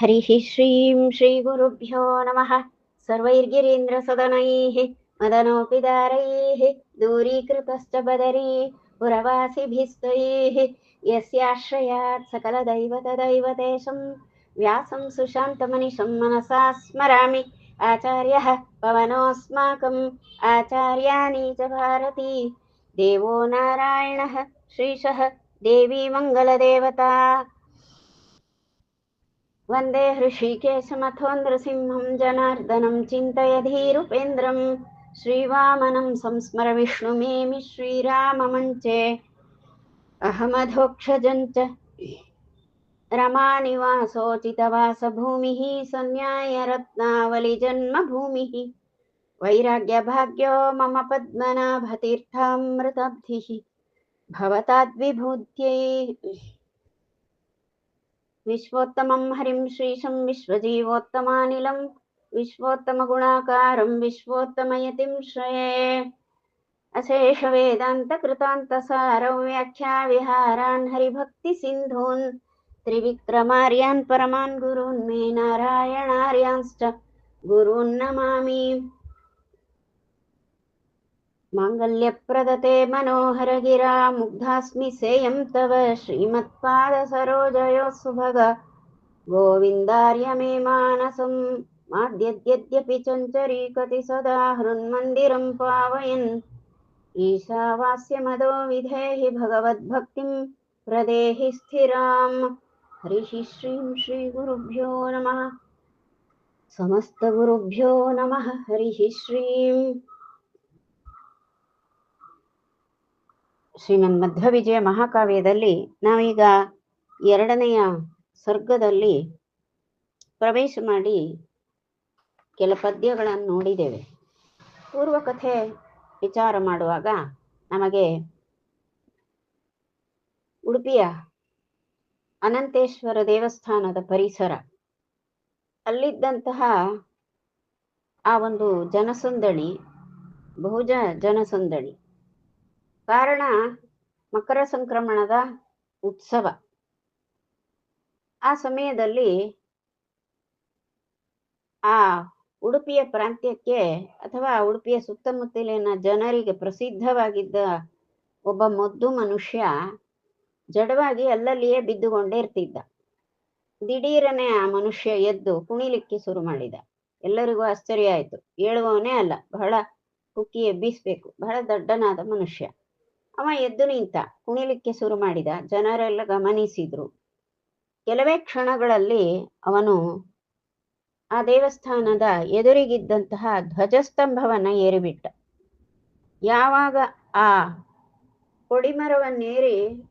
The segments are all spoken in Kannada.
हरिः श्रीं श्रीगुरुभ्यो नमः। सर्वैर्गिरीन्द्रसदनैः मदनोऽपि दारैः दूरीकृतश्च बदरी पुरवासिभिस्तैः यस्याश्रयात् सकलदैवतदैवतेशं व्यासं सुशान्तमनिशं मनसा स्मरामि। आचार्यः पवनोऽस्माकम् आचार्याणि च भारती देवो नारायणः श्रीशः देवी मङ्गलदेवता। वन्दे हृषीकेशमथोन्द्रसिंहं जनार्दनं चिन्तयधीरुपेन्द्रं श्रीवामनं संस्मर विष्णुमेमि श्रीराममञ्चे अहमधोक्षजं च रमानिवासोचितवासभूमिः सन्न्यायरत्नावलिजन्मभूमिः वैराग्यभाग्यो मम पद्मनाभतीर्थामृतब्धिः भवताद्विभूत्यै विश्वोत्तमं हरिं श्रीशं विश्वजीवोत्तमानिलं विश्वोत्तमगुणाकारं विश्वोत्तमयतिं श्रये। अशेषवेदान्तकृतान्तसारं व्याख्याविहारान् हरिभक्तिसिन्धून् त्रिविक्रमार्यान् परमान् गुरून् मे नारायणार्यांश्च गुरून् नमामि। माङ्गल्यप्रदते मनोहरगिरा मुग्धास्मि सेयं तव श्रीमत्पादसरोजयोः सुभग गोविन्दार्य मे मानसं माद्यद्यद्यपि चञ्चरीकति सदा हृन्मन्दिरं पावयन् ईशावास्यमदो विधेहि भगवद्भक्तिं प्रदेहि स्थिराम्। हरिः श्रीं श्रीगुरुभ्यो नमः। समस्तगुरुभ्यो नमः। हरिः श्रीं ಶ್ರೀಮನ್ಮಧ್ವವಿಜಯ ಮಹಾಕಾವ್ಯದಲ್ಲಿ ನಾವೀಗ ಎರಡನೆಯ ಸರ್ಗದಲ್ಲಿ ಪ್ರವೇಶ ಮಾಡಿ ಕೆಲ ಪದ್ಯಗಳನ್ನು ನೋಡಿದ್ದೇವೆ. ಪೂರ್ವಕಥೆ ವಿಚಾರ ಮಾಡುವಾಗ ನಮಗೆ ಉಡುಪಿಯ ಅನಂತೇಶ್ವರ ದೇವಸ್ಥಾನದ ಪರಿಸರ, ಅಲ್ಲಿದ್ದಂತಹ ಆ ಒಂದು ಜನಸಂದಣಿ ಬಹುಜ ಜನಸಂದಣಿ ಕಾರಣ ಮಕರ ಸಂಕ್ರಮಣದ ಉತ್ಸವ. ಆ ಸಮಯದಲ್ಲಿ ಆ ಉಡುಪಿಯ ಪ್ರಾಂತ್ಯಕ್ಕೆ ಅಥವಾ ಉಡುಪಿಯ ಸುತ್ತಮುತ್ತಲಿನ ಜನರಿಗೆ ಪ್ರಸಿದ್ಧವಾಗಿದ್ದ ಒಬ್ಬ ಮೊದ್ದು ಮನುಷ್ಯ ಜಡವಾಗಿ ಅಲ್ಲಲ್ಲಿಯೇ ಬಿದ್ದುಕೊಂಡೇ ಇರ್ತಿದ್ದ. ದಿಢೀರನೆ ಆ ಮನುಷ್ಯ ಎದ್ದು ಕುಣಿಲಿಕ್ಕೆ ಶುರು ಮಾಡಿದ. ಎಲ್ಲರಿಗೂ ಆಶ್ಚರ್ಯ ಆಯ್ತು. ಏಳುವವನೇ ಅಲ್ಲ, ಬಹಳ ಕುಕ್ಕಿ ಎಬ್ಬಿಸ್ಬೇಕು, ಬಹಳ ದಡ್ಡನಾದ ಮನುಷ್ಯ. ಅವ ಎದ್ದು ನಿಂತ, ಕುಣಿಲಿಕ್ಕೆ ಶುರು ಮಾಡಿದ. ಜನರೆಲ್ಲ ಗಮನಿಸಿದ್ರು. ಕೆಲವೇ ಕ್ಷಣಗಳಲ್ಲಿ ಅವನು ಆ ದೇವಸ್ಥಾನದ ಎದುರಿಗಿದ್ದಂತಹ ಧ್ವಜಸ್ತಂಭವನ್ನ ಏರಿಬಿಟ್ಟ. ಯಾವಾಗ ಆ ಕೊಡಿಮರವನ್ನೇರಿ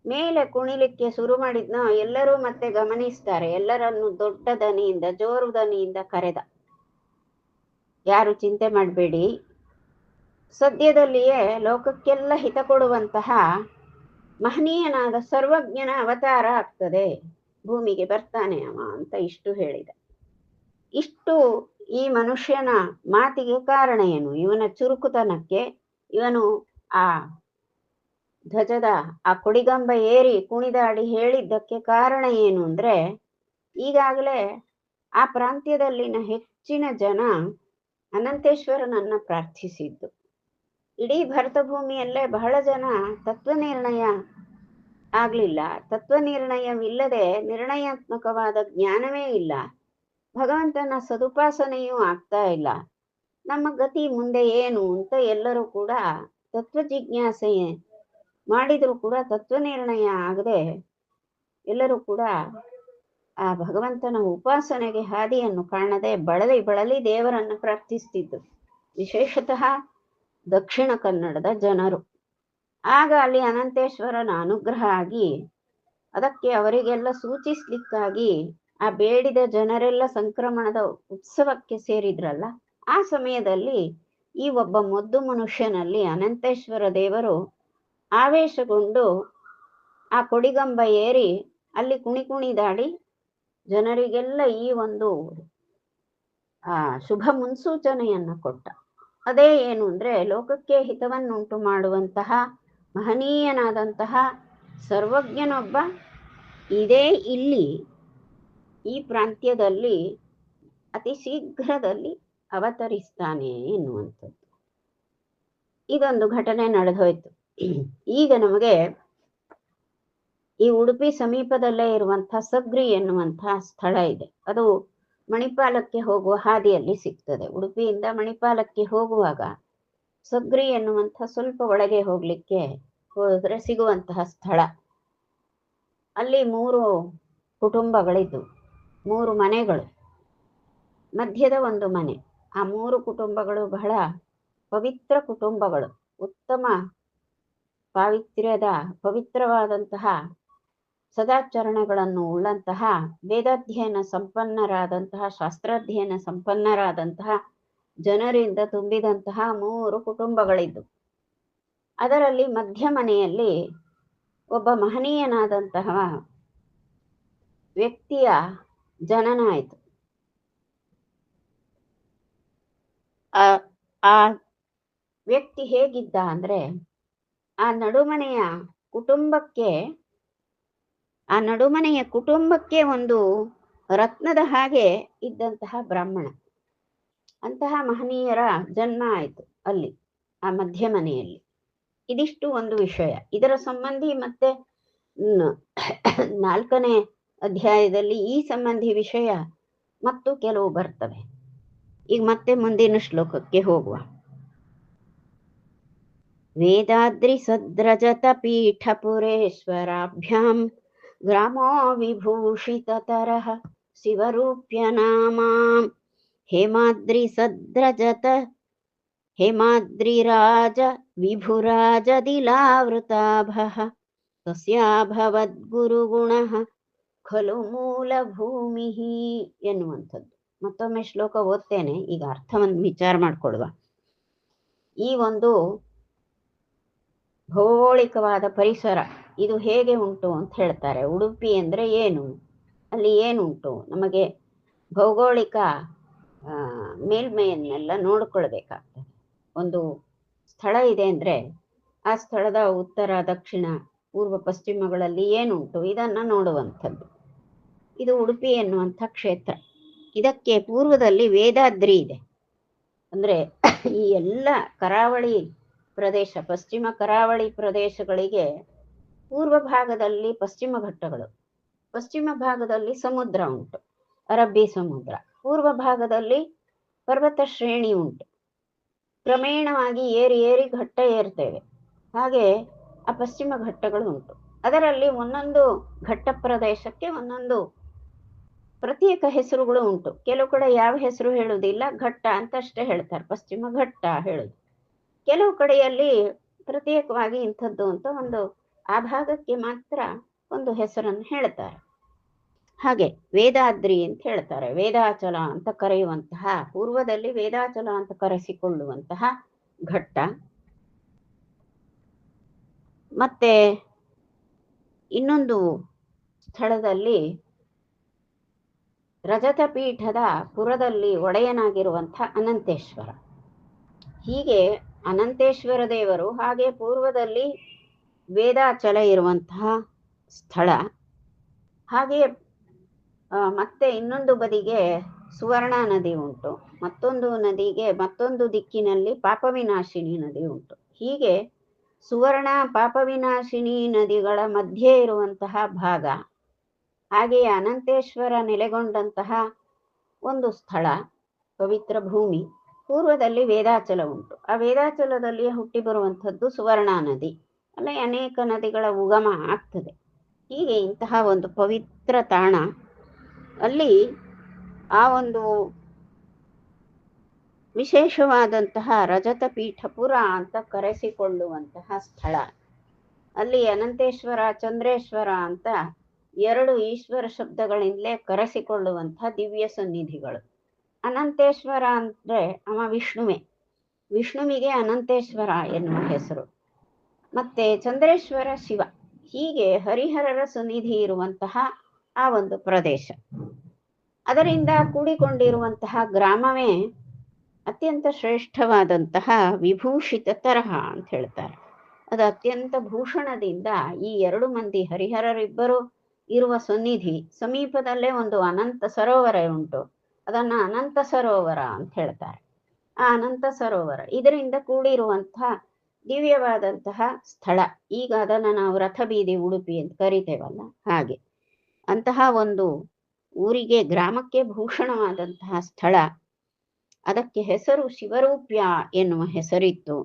ಮೇಲೆ ಕುಣಿಲಿಕ್ಕೆ ಶುರು ಮಾಡಿದ್ನೋ ಎಲ್ಲರೂ ಮತ್ತೆ ಗಮನಿಸ್ತಾರೆ. ಎಲ್ಲರನ್ನು ದೊಡ್ಡ ದನಿಯಿಂದ, ಜೋರು ದನಿಯಿಂದ ಕರೆದ, ಯಾರು ಚಿಂತೆ ಮಾಡಬೇಡಿ, ಸದ್ಯದಲ್ಲಿಯೇ ಲೋಕಕ್ಕೆಲ್ಲ ಹಿತ ಕೊಡುವಂತಹ ಮಹನೀಯನಾದ ಸರ್ವಜ್ಞನ ಅವತಾರ ಆಗ್ತದೆ, ಭೂಮಿಗೆ ಬರ್ತಾನೆ ಅವ ಅಂತ ಇಷ್ಟು ಹೇಳಿದ. ಇಷ್ಟು ಈ ಮನುಷ್ಯನ ಮಾತಿಗೆ ಕಾರಣ ಏನು? ಇವನ ಚುರುಕುತನಕ್ಕೆ, ಇವನು ಆ ಧ್ವಜದ ಆ ಕೊಡಿಗಂಬ ಏರಿ ಕುಣಿದಾಡಿ ಹೇಳಿದ್ದಕ್ಕೆ ಕಾರಣ ಏನು ಅಂದ್ರೆ, ಈಗಾಗಲೇ ಆ ಪ್ರಾಂತ್ಯದಲ್ಲಿನ ಹೆಚ್ಚಿನ ಜನ ಅನಂತೇಶ್ವರನನ್ನ ಪ್ರಾರ್ಥಿಸಿದ್ದು. ಇಡೀ ಭರತ ಭೂಮಿಯಲ್ಲೇ ಬಹಳ ಜನ ತತ್ವ ನಿರ್ಣಯ ಆಗ್ಲಿಲ್ಲ. ತತ್ವ ನಿರ್ಣಯವಿಲ್ಲದೆ ನಿರ್ಣಯಾತ್ಮಕವಾದ ಜ್ಞಾನವೇ ಇಲ್ಲ. ಭಗವಂತನ ಸದುಪಾಸನೆಯೂ ಆಗ್ತಾ ಇಲ್ಲ. ನಮ್ಮ ಗತಿ ಮುಂದೆ ಏನು ಅಂತ ಎಲ್ಲರೂ ಕೂಡ ತತ್ವ ಜಿಜ್ಞಾಸೆ ಮಾಡಿದ್ರು ಕೂಡ ತತ್ವ ನಿರ್ಣಯ ಆಗದೆ ಎಲ್ಲರೂ ಕೂಡ ಆ ಭಗವಂತನ ಉಪಾಸನೆಗೆ ಹಾದಿಯನ್ನು ಕಾಣದೆ ಬಳಲಿ ಬಳಲಿ ದೇವರನ್ನು ಪ್ರಾರ್ಥಿಸ್ತಿದ್ರು, ವಿಶೇಷತಃ ದಕ್ಷಿಣ ಕನ್ನಡದ ಜನರು. ಆಗ ಅಲ್ಲಿ ಅನಂತೇಶ್ವರನ ಅನುಗ್ರಹ ಆಗಿ ಅದಕ್ಕೆ ಅವರಿಗೆಲ್ಲ ಸೂಚಿಸ್ಲಿಕ್ಕಾಗಿ ಆ ಬೇಡಿದ ಜನರೆಲ್ಲ ಸಂಕ್ರಮಣದ ಉತ್ಸವಕ್ಕೆ ಸೇರಿದ್ರಲ್ಲ. ಆ ಸಮಯದಲ್ಲಿ ಈ ಒಬ್ಬ ಮೊದ್ದು ಮನುಷ್ಯನಲ್ಲಿ ಅನಂತೇಶ್ವರ ದೇವರು ಆವೇಶಗೊಂಡು ಆ ಕೊಡಿಗಂಬ ಏರಿ ಅಲ್ಲಿ ಕುಣಿದಾಡಿ ಜನರಿಗೆಲ್ಲ ಈ ಒಂದು ಶುಭ ಮುನ್ಸೂಚನೆಯನ್ನ ಕೊಟ್ಟ. ಅದೇ ಏನು ಅಂದ್ರೆ, ಲೋಕಕ್ಕೆ ಹಿತವನ್ನುಂಟು ಮಾಡುವಂತಹ ಮಹನೀಯನಾದಂತಹ ಸರ್ವಜ್ಞನೊಬ್ಬ ಇದೇ ಇಲ್ಲಿ ಈ ಪ್ರಾಂತ್ಯದಲ್ಲಿ ಅತಿ ಶೀಘ್ರದಲ್ಲಿ ಅವತರಿಸ್ತಾನೆ ಎನ್ನುವಂಥದ್ದು. ಇದೊಂದು ಘಟನೆ ನಡೆದೋಯ್ತು. ಈಗ ನಮಗೆ ಈ ಉಡುಪಿ ಸಮೀಪದಲ್ಲೇ ಇರುವಂತಹ ಸಗ್ರಿ ಎನ್ನುವಂತಹ ಸ್ಥಳ ಇದೆ. ಅದು ಮಣಿಪಾಲಕ್ಕೆ ಹೋಗುವ ಹಾದಿಯಲ್ಲಿ ಸಿಗ್ತದೆ. ಉಡುಪಿಯಿಂದ ಮಣಿಪಾಲಕ್ಕೆ ಹೋಗುವಾಗ ಸಗ್ರಿ ಎನ್ನುವಂಥ ಸ್ವಲ್ಪ ಒಳಗೆ ಹೋಗ್ಲಿಕ್ಕೆ ಹೋದ್ರೆ ಸಿಗುವಂತಹ ಸ್ಥಳ. ಅಲ್ಲಿ 3 ಕುಟುಂಬಗಳಿದ್ದು, 3 ಮನೆಗಳು, ಮಧ್ಯದ ಒಂದು ಮನೆ. ಆ 3 ಕುಟುಂಬಗಳು ಬಹಳ ಪವಿತ್ರ ಕುಟುಂಬಗಳು, ಉತ್ತಮ ಪವಿತ್ರವಾದಂತಹ ಸದಾಚರಣೆಗಳನ್ನು ಉಳ್ಳಂತಹ, ವೇದಾಧ್ಯಯನ ಸಂಪನ್ನರಾದಂತಹ, ಶಾಸ್ತ್ರಾಧ್ಯಯನ ಸಂಪನ್ನರಾದಂತಹ ಜನರಿಂದ ತುಂಬಿದಂತಹ 3 ಕುಟುಂಬಗಳಿದ್ದು, ಅದರಲ್ಲಿ ಮಧ್ಯ ಮನೆಯಲ್ಲಿ ಒಬ್ಬ ಮಹನೀಯನಾದಂತಹ ವ್ಯಕ್ತಿಯ ಜನನ ಆಯಿತು. ಆ ವ್ಯಕ್ತಿ ಹೇಗಿದ್ದ ಅಂದ್ರೆ, ಆ ನಡುಮನೆಯ ಕುಟುಂಬಕ್ಕೆ ಒಂದು ರತ್ನದ ಹಾಗೆ ಇದ್ದಂತಹ ಬ್ರಾಹ್ಮಣ. ಅಂತಹ ಮಹನೀಯರ ಜನ್ಮ ಆಯಿತು ಅಲ್ಲಿ ಆ ಮಧ್ಯ ಮನೆಯಲ್ಲಿ. ಇದಿಷ್ಟು ಒಂದು ವಿಷಯ. ಇದರ ಸಂಬಂಧಿ ಮತ್ತೆ 4ನೇ ಅಧ್ಯಾಯದಲ್ಲಿ ಈ ಸಂಬಂಧಿ ವಿಷಯ ಮತ್ತು ಕೆಲವು ಬರ್ತವೆ. ಈಗ ಮತ್ತೆ ಮುಂದಿನ ಶ್ಲೋಕಕ್ಕೆ ಹೋಗುವ. ವೇದಾದ್ರಿ ಸದ್ರಜತ ಪೀಠಪುರೇಶ್ವರಾಭ್ಯಾಂ ಗ್ರಾಮೋ ವಿಭೂಷಿತ ತರಹ ಶಿವರೂಪ್ಯ ನಾಮಾಂ ಹೇಮಾದ್ರಿರಾಜ ವಿಭುರಾಜದಿಲಾವೃತಾಭಃ ತಸ್ಯಾಭವದ್ಗುರುಗುಣಃ ಖಲು ಮೂಲಭೂಮಿ ಎನ್ನುವಂಥದ್ದು. ಮತ್ತೊಮ್ಮೆ ಶ್ಲೋಕ ಓದ್ತೇನೆ, ಈಗ ಅರ್ಥವನ್ನು ವಿಚಾರ ಮಾಡಿಕೊಳ್ಳುವ. ಈ ಒಂದು ಭೌಗೋಳಿಕವಾದ ಪರಿಸರ ಇದು ಹೇಗೆ ಉಂಟು ಅಂತ ಹೇಳ್ತಾರೆ. ಉಡುಪಿ ಅಂದ್ರೆ ಏನು, ಅಲ್ಲಿ ಏನುಂಟು, ನಮಗೆ ಭೌಗೋಳಿಕ ಮೇಲ್ಮೈಯನ್ನೆಲ್ಲ ನೋಡ್ಕೊಳ್ಬೇಕಾಗ್ತದೆ. ಒಂದು ಸ್ಥಳ ಇದೆ ಅಂದ್ರೆ ಆ ಸ್ಥಳದ ಉತ್ತರ, ದಕ್ಷಿಣ, ಪೂರ್ವ, ಪಶ್ಚಿಮಗಳಲ್ಲಿ ಏನುಂಟು ಇದನ್ನ ನೋಡುವಂಥದ್ದು. ಇದು ಉಡುಪಿ ಎನ್ನುವಂಥ ಕ್ಷೇತ್ರ. ಇದಕ್ಕೆ ಪೂರ್ವದಲ್ಲಿ ವೇದಾದ್ರಿ ಇದೆ. ಅಂದ್ರೆ ಈ ಎಲ್ಲ ಕರಾವಳಿ ಪ್ರದೇಶ, ಪಶ್ಚಿಮ ಕರಾವಳಿ ಪ್ರದೇಶಗಳಿಗೆ ಪೂರ್ವ ಭಾಗದಲ್ಲಿ ಪಶ್ಚಿಮ ಘಟ್ಟಗಳು, ಪಶ್ಚಿಮ ಭಾಗದಲ್ಲಿ ಸಮುದ್ರ ಉಂಟು, ಅರಬ್ಬಿ ಸಮುದ್ರ. ಪೂರ್ವ ಭಾಗದಲ್ಲಿ ಪರ್ವತ ಶ್ರೇಣಿ ಉಂಟು. ಕ್ರಮೇಣವಾಗಿ ಏರಿ ಘಟ್ಟ ಏರ್ತೇವೆ. ಹಾಗೆ ಆ ಪಶ್ಚಿಮ ಘಟ್ಟಗಳು ಉಂಟು. ಅದರಲ್ಲಿ ಒಂದೊಂದು ಘಟ್ಟ ಪ್ರದೇಶಕ್ಕೆ ಒಂದೊಂದು ಪ್ರತ್ಯೇಕ ಹೆಸರುಗಳು ಉಂಟು. ಕೆಲವು ಕಡೆ ಯಾವ ಹೆಸರು ಹೇಳುವುದಿಲ್ಲ, ಘಟ್ಟ ಅಂತ ಅಷ್ಟೇ ಹೇಳ್ತಾರೆ, ಪಶ್ಚಿಮ ಘಟ್ಟ ಹೇಳುದು. ಕೆಲವು ಕಡೆಯಲ್ಲಿ ಪ್ರತ್ಯೇಕವಾಗಿ ಇಂಥದ್ದು ಅಂತ ಒಂದು ಆ ಭಾಗಕ್ಕೆ ಮಾತ್ರ ಒಂದು ಹೆಸರನ್ನು ಹೇಳ್ತಾರೆ. ಹಾಗೆ ವೇದಾದ್ರಿ ಅಂತ ಹೇಳ್ತಾರೆ, ವೇದಾಚಲ ಅಂತ ಕರೆಯುವಂತಹ, ಪೂರ್ವದಲ್ಲಿ ವೇದಾಚಲ ಅಂತ ಕರೆಸಿಕೊಳ್ಳುವಂತಹ ಘಟ್ಟ. ಮತ್ತೆ ಇನ್ನೊಂದು ಸ್ಥಳದಲ್ಲಿ ರಜತ ಪೀಠದ ಪುರದಲ್ಲಿ ಒಡೆಯನಾಗಿರುವಂತಹ ಅನಂತೇಶ್ವರ. ಹೀಗೆ ಅನಂತೇಶ್ವರ ದೇವರು, ಹಾಗೆ ಪೂರ್ವದಲ್ಲಿ ವೇದಾಚಲ ಇರುವಂತಹ ಸ್ಥಳ. ಹಾಗೆ ಮತ್ತೆ ಇನ್ನೊಂದು ಬದಿಗೆ ಸುವರ್ಣ ನದಿ ಉಂಟು, ಮತ್ತೊಂದು ದಿಕ್ಕಿನಲ್ಲಿ ಪಾಪವಿನಾಶಿನಿ ನದಿ ಉಂಟು. ಹೀಗೆ ಸುವರ್ಣ, ಪಾಪವಿನಾಶಿನಿ ನದಿಗಳ ಮಧ್ಯೆ ಇರುವಂತಹ ಭಾಗ, ಹಾಗೆಯೇ ಅನಂತೇಶ್ವರ ನೆಲೆಗೊಂಡಂತಹ ಒಂದು ಸ್ಥಳ, ಪವಿತ್ರ ಭೂಮಿ. ಪೂರ್ವದಲ್ಲಿ ವೇದಾಚಲ ಉಂಟು. ಆ ವೇದಾಚಲದಲ್ಲಿ ಹುಟ್ಟಿ ಬರುವಂಥದ್ದು ಸುವರ್ಣ ನದಿ. ಅಲ್ಲಿ ಅನೇಕ ನದಿಗಳ ಉಗಮ ಆಗ್ತದೆ. ಹೀಗೆ ಇಂತಹ ಒಂದು ಪವಿತ್ರ ತಾಣ, ಅಲ್ಲಿ ಆ ಒಂದು ವಿಶೇಷವಾದಂತಹ ರಜತ ಪೀಠಪುರ ಅಂತ ಕರೆಸಿಕೊಳ್ಳುವಂತಹ ಸ್ಥಳ. ಅಲ್ಲಿ ಅನಂತೇಶ್ವರ, ಚಂದ್ರೇಶ್ವರ ಅಂತ 2 ಈಶ್ವರ ಶಬ್ದಗಳಿಂದಲೇ ಕರೆಸಿಕೊಳ್ಳುವಂತಹ ದಿವ್ಯ ಸನ್ನಿಧಿಗಳು. ಅನಂತೇಶ್ವರ ಅಂದ್ರೆ ಅವ ವಿಷ್ಣುವಿಗೆ ಅನಂತೇಶ್ವರ ಎನ್ನುವ ಹೆಸರು. ಮತ್ತೆ ಚಂದ್ರೇಶ್ವರ ಶಿವ. ಹೀಗೆ ಹರಿಹರರ ಸನ್ನಿಧಿ ಇರುವಂತಹ ಆ ಒಂದು ಪ್ರದೇಶ, ಅದರಿಂದ ಕೂಡಿಕೊಂಡಿರುವಂತಹ ಗ್ರಾಮವೇ ಅತ್ಯಂತ ಶ್ರೇಷ್ಠವಾದಂತಹ ವಿಭೂಷಿತ ತರಹ ಅಂತ ಹೇಳ್ತಾರೆ. ಅದು ಅತ್ಯಂತ ಭೂಷಣದಿಂದ ಈ 2 ಮಂದಿ ಹರಿಹರರಿಬ್ಬರು ಇರುವ ಸನ್ನಿಧಿ ಸಮೀಪದಲ್ಲೇ ಒಂದು ಅನಂತ ಸರೋವರ ಉಂಟು. ಅದನ್ನ ಅನಂತ ಸರೋವರ ಅಂತ ಹೇಳ್ತಾರೆ. ಆ ಅನಂತ ಸರೋವರ ಇದರಿಂದ ಕೂಡಿರುವಂತಹ ದಿವ್ಯವಾದಂತಹ ಸ್ಥಳ. ಈಗ ಅದನ್ನು ನಾವು ರಥಬೀದಿ ಉಡುಪಿ ಅಂತ ಕರಿತೇವಲ್ಲ, ಹಾಗೆ ಅಂತಹ ಒಂದು ಊರಿಗೆ, ಗ್ರಾಮಕ್ಕೆ ಭೂಷಣವಾದಂತಹ ಸ್ಥಳ. ಅದಕ್ಕೆ ಹೆಸರು ಶಿವರೂಪ್ಯ ಎನ್ನುವ ಹೆಸರಿತ್ತು.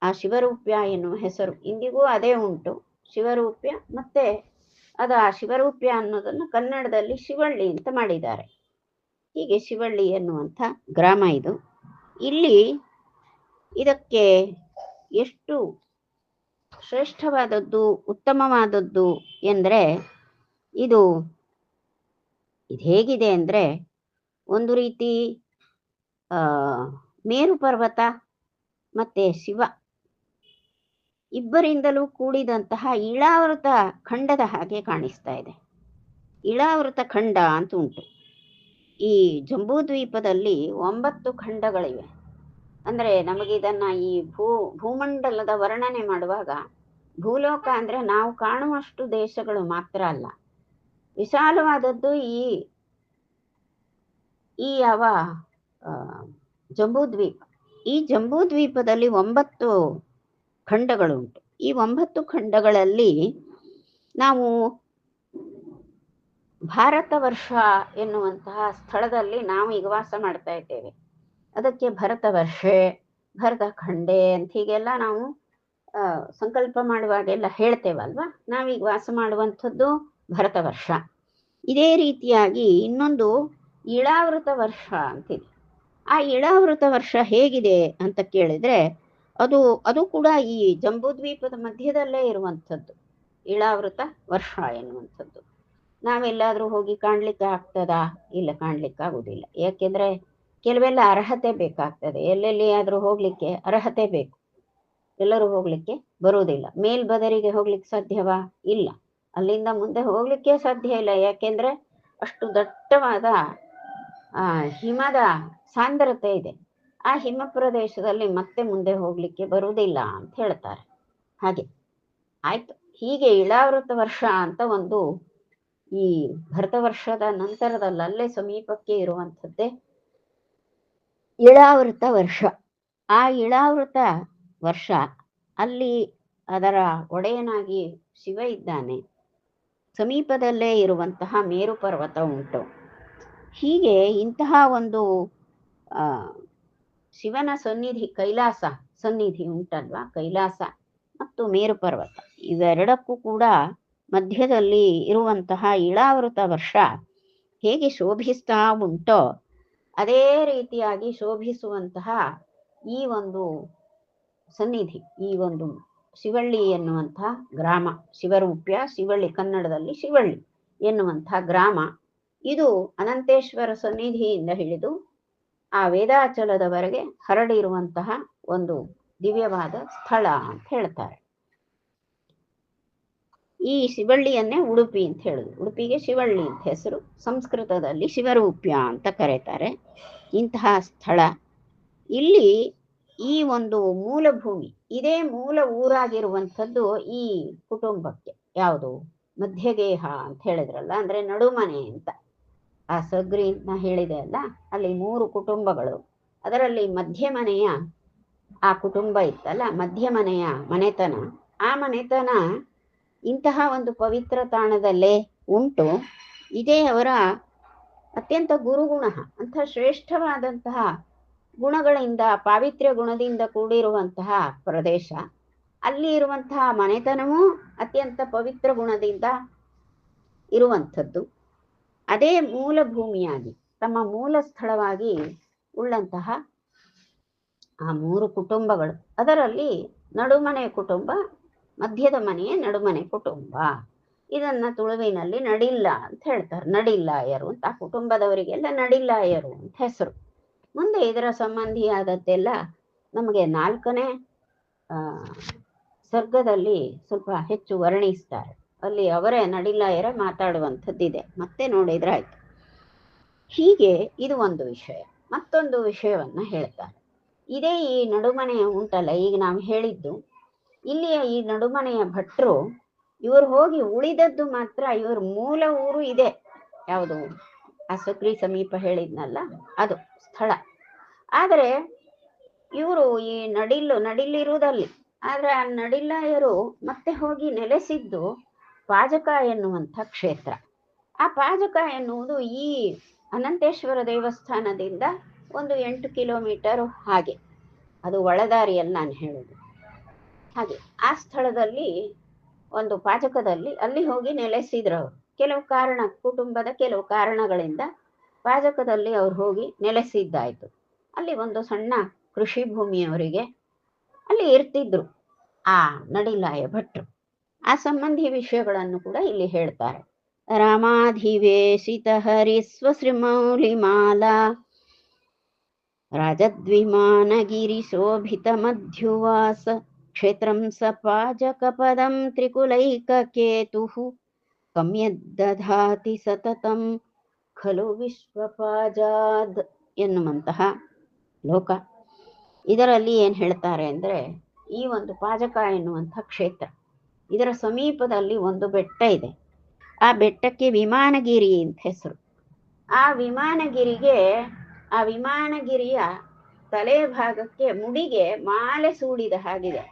ಆ ಶಿವರೂಪ್ಯ ಎನ್ನುವ ಹೆಸರು ಇಂದಿಗೂ ಅದೇ ಉಂಟು, ಶಿವರೂಪ್ಯ. ಮತ್ತೆ ಆ ಶಿವರೂಪ್ಯ ಅನ್ನೋದನ್ನು ಕನ್ನಡದಲ್ಲಿ ಶಿವಳ್ಳಿ ಅಂತ ಮಾಡಿದ್ದಾರೆ. ಹೀಗೆ ಶಿವಳ್ಳಿ ಎನ್ನುವಂಥ ಗ್ರಾಮ ಇದು. ಇಲ್ಲಿ ಇದಕ್ಕೆ ಎಷ್ಟು ಶ್ರೇಷ್ಠವಾದದ್ದು, ಉತ್ತಮವಾದದ್ದು ಎಂದರೆ, ಇದು ಹೇಗಿದೆ ಅಂದರೆ, ಒಂದು ರೀತಿ ಮೇರು ಪರ್ವತ ಮತ್ತೆ ಶಿವ ಇಬ್ಬರಿಂದಲೂ ಕೂಡಿದಂತಹ ಇಳಾವೃತ ಖಂಡದ ಹಾಗೆ ಕಾಣಿಸ್ತಾ ಇದೆ. ಇಳಾವೃತ ಖಂಡ ಅಂತ ಉಂಟು. ಈ ಜಂಬೂದ್ವೀಪದಲ್ಲಿ 9 ಖಂಡಗಳಿವೆ. ಅಂದ್ರೆ ನಮಗಿದನ್ನ ಈ ಭೂಮಂಡಲದ ವರ್ಣನೆ ಮಾಡುವಾಗ, ಭೂಲೋಕ ಅಂದ್ರೆ ನಾವು ಕಾಣುವಷ್ಟು ದೇಶಗಳು ಮಾತ್ರ ಅಲ್ಲ, ವಿಶಾಲವಾದದ್ದು ಈ ಯಾವ ಜಂಬೂದ್ವೀಪ. ಈ ಜಂಬೂದ್ವೀಪದಲ್ಲಿ 9 ಖಂಡಗಳುಂಟು. ಈ 9 ಖಂಡಗಳಲ್ಲಿ ನಾವು ಭಾರತ ವರ್ಷ ಎನ್ನುವಂತಹ ಸ್ಥಳದಲ್ಲಿ ನಾವು ಈಗ ವಾಸ ಮಾಡ್ತಾ ಇದ್ದೇವೆ. ಅದಕ್ಕೆ ಭರತ ವರ್ಷೆ, ಭರತ ಖಂಡೆ ಅಂತ ಹೀಗೆಲ್ಲ ನಾವು ಸಂಕಲ್ಪ ಮಾಡುವಾಗೆಲ್ಲ ಹೇಳ್ತೇವಲ್ವಾ. ನಾವೀಗ ವಾಸ ಮಾಡುವಂಥದ್ದು ಭರತ ವರ್ಷ. ಇದೇ ರೀತಿಯಾಗಿ ಇನ್ನೊಂದು ಇಳಾವೃತ ವರ್ಷ ಅಂತಿದೆ. ಆ ಇಳಾವೃತ ವರ್ಷ ಹೇಗಿದೆ ಅಂತ ಕೇಳಿದ್ರೆ, ಅದು ಕೂಡ ಈ ಜಂಬೂದ್ವೀಪದ ಮಧ್ಯದಲ್ಲೇ ಇರುವಂಥದ್ದು ಇಳಾವೃತ ವರ್ಷ ಎನ್ನುವಂಥದ್ದು. ನಾವೆಲ್ಲಾದ್ರೂ ಹೋಗಿ ಕಾಣ್ಲಿಕ್ಕೆ ಆಗ್ತದಾ? ಇಲ್ಲ, ಕಾಣ್ಲಿಕ್ಕೆ ಆಗುದಿಲ್ಲ. ಯಾಕೆಂದ್ರೆ ಕೆಲವೆಲ್ಲ ಅರ್ಹತೆ ಬೇಕಾಗ್ತದೆ. ಎಲ್ಲೆಲ್ಲಿ ಆದ್ರೂ ಹೋಗ್ಲಿಕ್ಕೆ ಅರ್ಹತೆ ಬೇಕು, ಎಲ್ಲರೂ ಹೋಗ್ಲಿಕ್ಕೆ ಬರುವುದಿಲ್ಲ. ಮೇಲ್ಬದರಿಗೆ ಹೋಗ್ಲಿಕ್ಕೆ ಸಾಧ್ಯವಾ? ಇಲ್ಲ. ಅಲ್ಲಿಂದ ಮುಂದೆ ಹೋಗ್ಲಿಕ್ಕೆ ಸಾಧ್ಯ ಇಲ್ಲ. ಯಾಕೆಂದ್ರೆ ಅಷ್ಟು ದಟ್ಟವಾದ ಹಿಮದ ಸಾಂದ್ರತೆ ಇದೆ. ಆ ಹಿಮ ಪ್ರದೇಶದಲ್ಲಿ ಮತ್ತೆ ಮುಂದೆ ಹೋಗ್ಲಿಕ್ಕೆ ಬರುವುದಿಲ್ಲ ಅಂತ ಹೇಳ್ತಾರೆ. ಹಾಗೆ ಆಯ್ತು. ಹೀಗೆ ಇಳಾವೃತ ವರ್ಷ ಅಂತ ಒಂದು ಈ ಭರತ ವರ್ಷದ ನಂತರದಲ್ಲಿ ಅಲ್ಲೇ ಸಮೀಪಕ್ಕೆ ಇರುವಂಥದ್ದೇ ಇಳಾವೃತ ವರ್ಷ. ಆ ಇಳಾವೃತ ವರ್ಷ ಅಲ್ಲಿ ಅದರ ಒಡೆಯನಾಗಿ ಶಿವ ಇದ್ದಾನೆ. ಸಮೀಪದಲ್ಲೇ ಇರುವಂತಹ ಮೇರು ಪರ್ವತ ಉಂಟು. ಹೀಗೆ ಇಂತಹ ಒಂದು ಶಿವನ ಸನ್ನಿಧಿ, ಕೈಲಾಸ ಸನ್ನಿಧಿ ಉಂಟಲ್ವಾ, ಕೈಲಾಸ ಮತ್ತು ಮೇರು ಪರ್ವತ ಇವೆರಡಕ್ಕೂ ಕೂಡ ಮಧ್ಯದಲ್ಲಿ ಇರುವಂತಹ ಇಳಾವೃತ ವರ್ಷ ಹೇಗೆ ಶೋಭಿಸ್ತಾ ಉಂಟೋ ಅದೇ ರೀತಿಯಾಗಿ ಶೋಭಿಸುವಂತಹ ಈ ಒಂದು ಸನ್ನಿಧಿ, ಈ ಒಂದು ಶಿವಳ್ಳಿ ಎನ್ನುವಂತಹ ಗ್ರಾಮ, ಶಿವರೂಪ್ಯ, ಶಿವಳ್ಳಿ, ಕನ್ನಡದಲ್ಲಿ ಶಿವಳ್ಳಿ ಎನ್ನುವಂತಹ ಗ್ರಾಮ, ಇದು ಅನಂತೇಶ್ವರ ಸನ್ನಿಧಿಯಿಂದ ಹಿಡಿದು ಆ ವೇದಾಚಲದವರೆಗೆ ಹರಡಿರುವಂತಹ ಒಂದು ದಿವ್ಯವಾದ ಸ್ಥಳ ಅಂತ ಹೇಳ್ತಾರೆ. ಈ ಶಿವಳ್ಳಿಯನ್ನೇ ಉಡುಪಿ ಅಂತ ಹೇಳುದು. ಉಡುಪಿಗೆ ಶಿವಳ್ಳಿ ಅಂತ ಹೆಸರು, ಸಂಸ್ಕೃತದಲ್ಲಿ ಶಿವರೂಪ್ಯ ಅಂತ ಕರೀತಾರೆ. ಇಂತಹ ಸ್ಥಳ ಇಲ್ಲಿ ಈ ಒಂದು ಮೂಲ ಭೂಮಿ, ಇದೇ ಮೂಲ ಊರಾಗಿರುವಂಥದ್ದು ಈ ಕುಟುಂಬಕ್ಕೆ. ಯಾವುದು? ಮಧ್ಯಗೇಹ ಅಂತ ಹೇಳಿದ್ರಲ್ಲ, ಅಂದ್ರೆ ನಡುಮನೆ ಅಂತ. ಆ ಸಗ್ರಿ ಅಂತ ಹೇಳಿದೆ ಅಲ್ಲ, ಅಲ್ಲಿ 3 ಕುಟುಂಬಗಳು. ಅದರಲ್ಲಿ ಮಧ್ಯ ಮನೆಯ ಆ ಕುಟುಂಬ ಇತ್ತಲ್ಲ, ಮಧ್ಯ ಮನೆಯ ಮನೆತನ, ಆ ಮನೆತನ ಇಂತಹ ಒಂದು ಪವಿತ್ರ ತಾಣದಲ್ಲೇ ಉಂಟು. ಇದೇ ಅವರ ಅತ್ಯಂತ ಗುರುಗುಣ ಅಂತ ಶ್ರೇಷ್ಠವಾದಂತಹ ಗುಣಗಳಿಂದ, ಪಾವಿತ್ರ್ಯ ಗುಣದಿಂದ ಕೂಡಿರುವಂತಹ ಪ್ರದೇಶ. ಅಲ್ಲಿ ಇರುವಂತಹ ಮನೆತನವೂ ಅತ್ಯಂತ ಪವಿತ್ರ ಗುಣದಿಂದ ಇರುವಂಥದ್ದು. ಅದೇ ಮೂಲ ಭೂಮಿಯಾಗಿ, ತಮ್ಮ ಮೂಲ ಸ್ಥಳವಾಗಿ ಉಳ್ಳಂತಹ ಆ 3 ಕುಟುಂಬಗಳು. ಅದರಲ್ಲಿ ನಡುಮನೆ ಕುಟುಂಬ, ಮಧ್ಯದ ಮನೆಯೇ ನಡುಮನೆ ಕುಟುಂಬ. ಇದನ್ನ ತುಳುವಿನಲ್ಲಿ ನಡಿಲ್ಲ ಅಂತ ಹೇಳ್ತಾರೆ. ನಡಿಲ್ಲಾಯರು ಅಂತ, ಆ ಕುಟುಂಬದವರಿಗೆಲ್ಲ ನಡಿಲ್ಲಾಯರು ಅಂತ ಹೆಸರು. ಮುಂದೆ ಇದರ ಸಂಬಂಧಿಯಾದದ್ದೆಲ್ಲ ನಮಗೆ 4ನೇ ಸರ್ಗದಲ್ಲಿ ಸ್ವಲ್ಪ ಹೆಚ್ಚು ವರ್ಣಿಸ್ತಾರೆ. ಅಲ್ಲಿ ಅವರೇ ನಡಿಲ್ಲಾಯರೇ ಮಾತಾಡುವಂಥದ್ದಿದೆ, ಮತ್ತೆ ನೋಡಿದ್ರೆ ಆಯ್ತು. ಹೀಗೆ ಇದು ಒಂದು ವಿಷಯ. ಮತ್ತೊಂದು ವಿಷಯವನ್ನ ಹೇಳ್ತಾರೆ. ಇದೇ ಈ ನಡುಮನೆಯ ಉಂಟಲ್ಲ, ಈಗ ನಾವು ಹೇಳಿದ್ದು, ಇಲ್ಲಿಯ ಈ ನಡುಮನೆಯ ಭಟ್ರು ಇವರು ಹೋಗಿ ಉಳಿದದ್ದು ಮಾತ್ರ ಇವ್ರ ಮೂಲ ಊರು ಇದೆ. ಯಾವುದು ಆ ಸಕ್ರಿ ಸಮೀಪ ಹೇಳಿದ್ನಲ್ಲ ಅದು ಸ್ಥಳ. ಆದರೆ ಇವರು ಈ ನಡಿಲ್ಲಿರುವುದಲ್ಲಿ, ಆದ್ರೆ ಆ ನಡಿಲ್ಲಾಯರು ಮತ್ತೆ ಹೋಗಿ ನೆಲೆಸಿದ್ದು ಪಾಜಕ ಎನ್ನುವಂಥ ಕ್ಷೇತ್ರ. ಆ ಪಾಜಕ ಎನ್ನುವುದು ಈ ಅನಂತೇಶ್ವರ ದೇವಸ್ಥಾನದಿಂದ ಒಂದು 8 ಕಿಲೋಮೀಟರ್ ಹಾಗೆ, ಅದು ಒಳದಾರಿಯಲ್ಲಿ ನಾನು ಹೇಳುದು. ಹಾಗೆ ಆ ಸ್ಥಳದಲ್ಲಿ ಒಂದು ಪಾಜಕದಲ್ಲಿ ಅಲ್ಲಿ ಹೋಗಿ ನೆಲೆಸಿದ್ರು ಅವರು. ಕೆಲವು ಕಾರಣ, ಕುಟುಂಬದ ಕೆಲವು ಕಾರಣಗಳಿಂದ ಪಾಜಕದಲ್ಲಿ ಅವ್ರು ಹೋಗಿ ನೆಲೆಸಿದ್ದಾಯ್ತು. ಅಲ್ಲಿ ಒಂದು ಸಣ್ಣ ಕೃಷಿ ಭೂಮಿಯವರಿಗೆ ಅಲ್ಲಿ ಇರ್ತಿದ್ರು ಆ ನಡಿಲಾಯ ಭಟ್ರು. ಆ ಸಂಬಂಧಿ ವಿಷಯಗಳನ್ನು ಕೂಡ ಇಲ್ಲಿ ಹೇಳ್ತಾರೆ. ರಾಮಾಧಿವೇಶಿತ ಹರಿಸ್ವ ಶ್ರೀಮೌಲಿಮಾಲಾ ರಾಜದ್ವಿಮಾನಗಿರಿ ಶೋಭಿತ ಮಧ್ಯುವಾಸ ಕ್ಷೇತ್ರಂ ಸ ಪಾಜಕ ಪದಂ ತ್ರಿಕುಲೈಕಕೇತುಃ ಕಮ್ಯದ್ದಧಾತಿ ಸತತಂ ಖಲು ವಿಶ್ವಪಾಜಾದ್ ಎನ್ನುವಂತಹ ಲೋಕ. ಇದರಲ್ಲಿ ಏನ್ ಹೇಳ್ತಾರೆ ಅಂದ್ರೆ, ಈ ಒಂದು ಪಾಜಕ ಎನ್ನುವಂಥ ಕ್ಷೇತ್ರ, ಇದರ ಸಮೀಪದಲ್ಲಿ ಒಂದು ಬೆಟ್ಟ ಇದೆ. ಆ ಬೆಟ್ಟಕ್ಕೆ ವಿಮಾನಗಿರಿ ಅಂತ ಹೆಸರು. ಆ ವಿಮಾನಗಿರಿಯ ತಲೆ ಭಾಗಕ್ಕೆ ಮುಡಿಗೆ ಮಾಲೆ ಸೂಡಿದ ಹಾಗಿದೆ.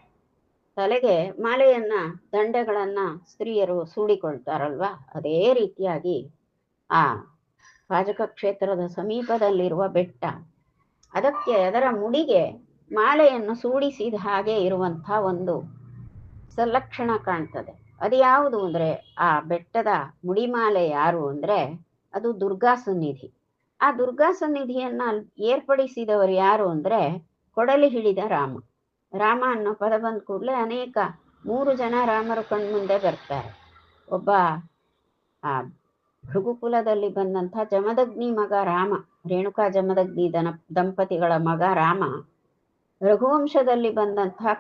ತಲೆಗೆ ಮಾಲೆಯನ್ನ, ದಂಡೆಗಳನ್ನ ಸ್ತ್ರೀಯರು ಸೂಡಿಕೊಳ್ತಾರಲ್ವಾ, ಅದೇ ರೀತಿಯಾಗಿ ಆ ಪಾಜಕ ಕ್ಷೇತ್ರದ ಸಮೀಪದಲ್ಲಿರುವ ಬೆಟ್ಟ, ಅದರ ಮುಡಿಗೆ ಮಾಲೆಯನ್ನು ಸೂಡಿಸಿದ ಹಾಗೆ ಇರುವಂಥ ಒಂದು ಸಲಕ್ಷಣ ಕಾಣ್ತದೆ. ಅದು ಯಾವುದು ಅಂದ್ರೆ, ಆ ಬೆಟ್ಟದ ಮುಡಿಮಾಲೆ ಯಾರು ಅಂದ್ರೆ ಅದು ದುರ್ಗಾ ಸನ್ನಿಧಿ. ಆ ದುರ್ಗಾ ಸನ್ನಿಧಿಯನ್ನ ಏರ್ಪಡಿಸಿದವರು ಯಾರು ಅಂದ್ರೆ ಕೊಡಲಿ ಹಿಡಿದ ರಾಮ. ರಾಮ ಅನ್ನೋ ಪದ ಬಂದ ಕೂಡಲೇ ಅನೇಕ 3 ಜನ ರಾಮರು ಕಣ್ಮುಂದೆ ಬರ್ತಾರೆ. ಒಬ್ಬ ಆ ಭೃಗುಕುಲದಲ್ಲಿ ಬಂದಂಥ ಜಮದಗ್ನಿ ಮಗ ರಾಮ, ರೇಣುಕಾ ಜಮದಗ್ನಿ ದಂಪತಿಗಳ ಮಗ ರಾಮ. ರಘುವಂಶದಲ್ಲಿ ಬಂದಂತಹ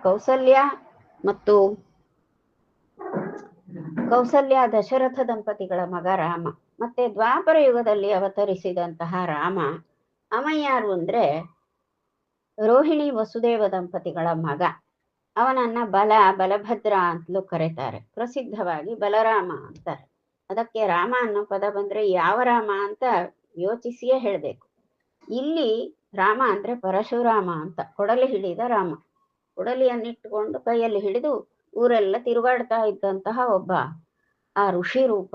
ಕೌಸಲ್ಯ ದಶರಥ ದಂಪತಿಗಳ ಮಗ ರಾಮ. ಮತ್ತೆ ದ್ವಾಪರ ಯುಗದಲ್ಲಿ ಅವತರಿಸಿದಂತಹ ರಾಮ ಅವ ಯಾರು ಅಂದ್ರೆ ರೋಹಿಣಿ ವಸುದೇವ ದಂಪತಿಗಳ ಮಗ. ಅವನನ್ನ ಬಲಭದ್ರ ಅಂತಲೂ ಕರೀತಾರೆ, ಪ್ರಸಿದ್ಧವಾಗಿ ಬಲರಾಮ ಅಂತಾರೆ. ಅದಕ್ಕೆ ರಾಮ ಅನ್ನೋ ಪದ ಬಂದ್ರೆ ಯಾವ ರಾಮ ಅಂತ ಯೋಚಿಸಿಯೇ ಹೇಳ್ಬೇಕು. ಇಲ್ಲಿ ರಾಮ ಅಂದ್ರೆ ಪರಶುರಾಮ ಅಂತ, ಕೊಡಲಿ ಹಿಡಿದ ರಾಮ. ಕೊಡಲಿಯನ್ನಿಟ್ಟುಕೊಂಡು ಕೈಯಲ್ಲಿ ಹಿಡಿದು ಊರೆಲ್ಲ ತಿರುಗಾಡ್ತಾ ಇದ್ದಂತಹ ಒಬ್ಬ ಆ ಋಷಿ ರೂಪ.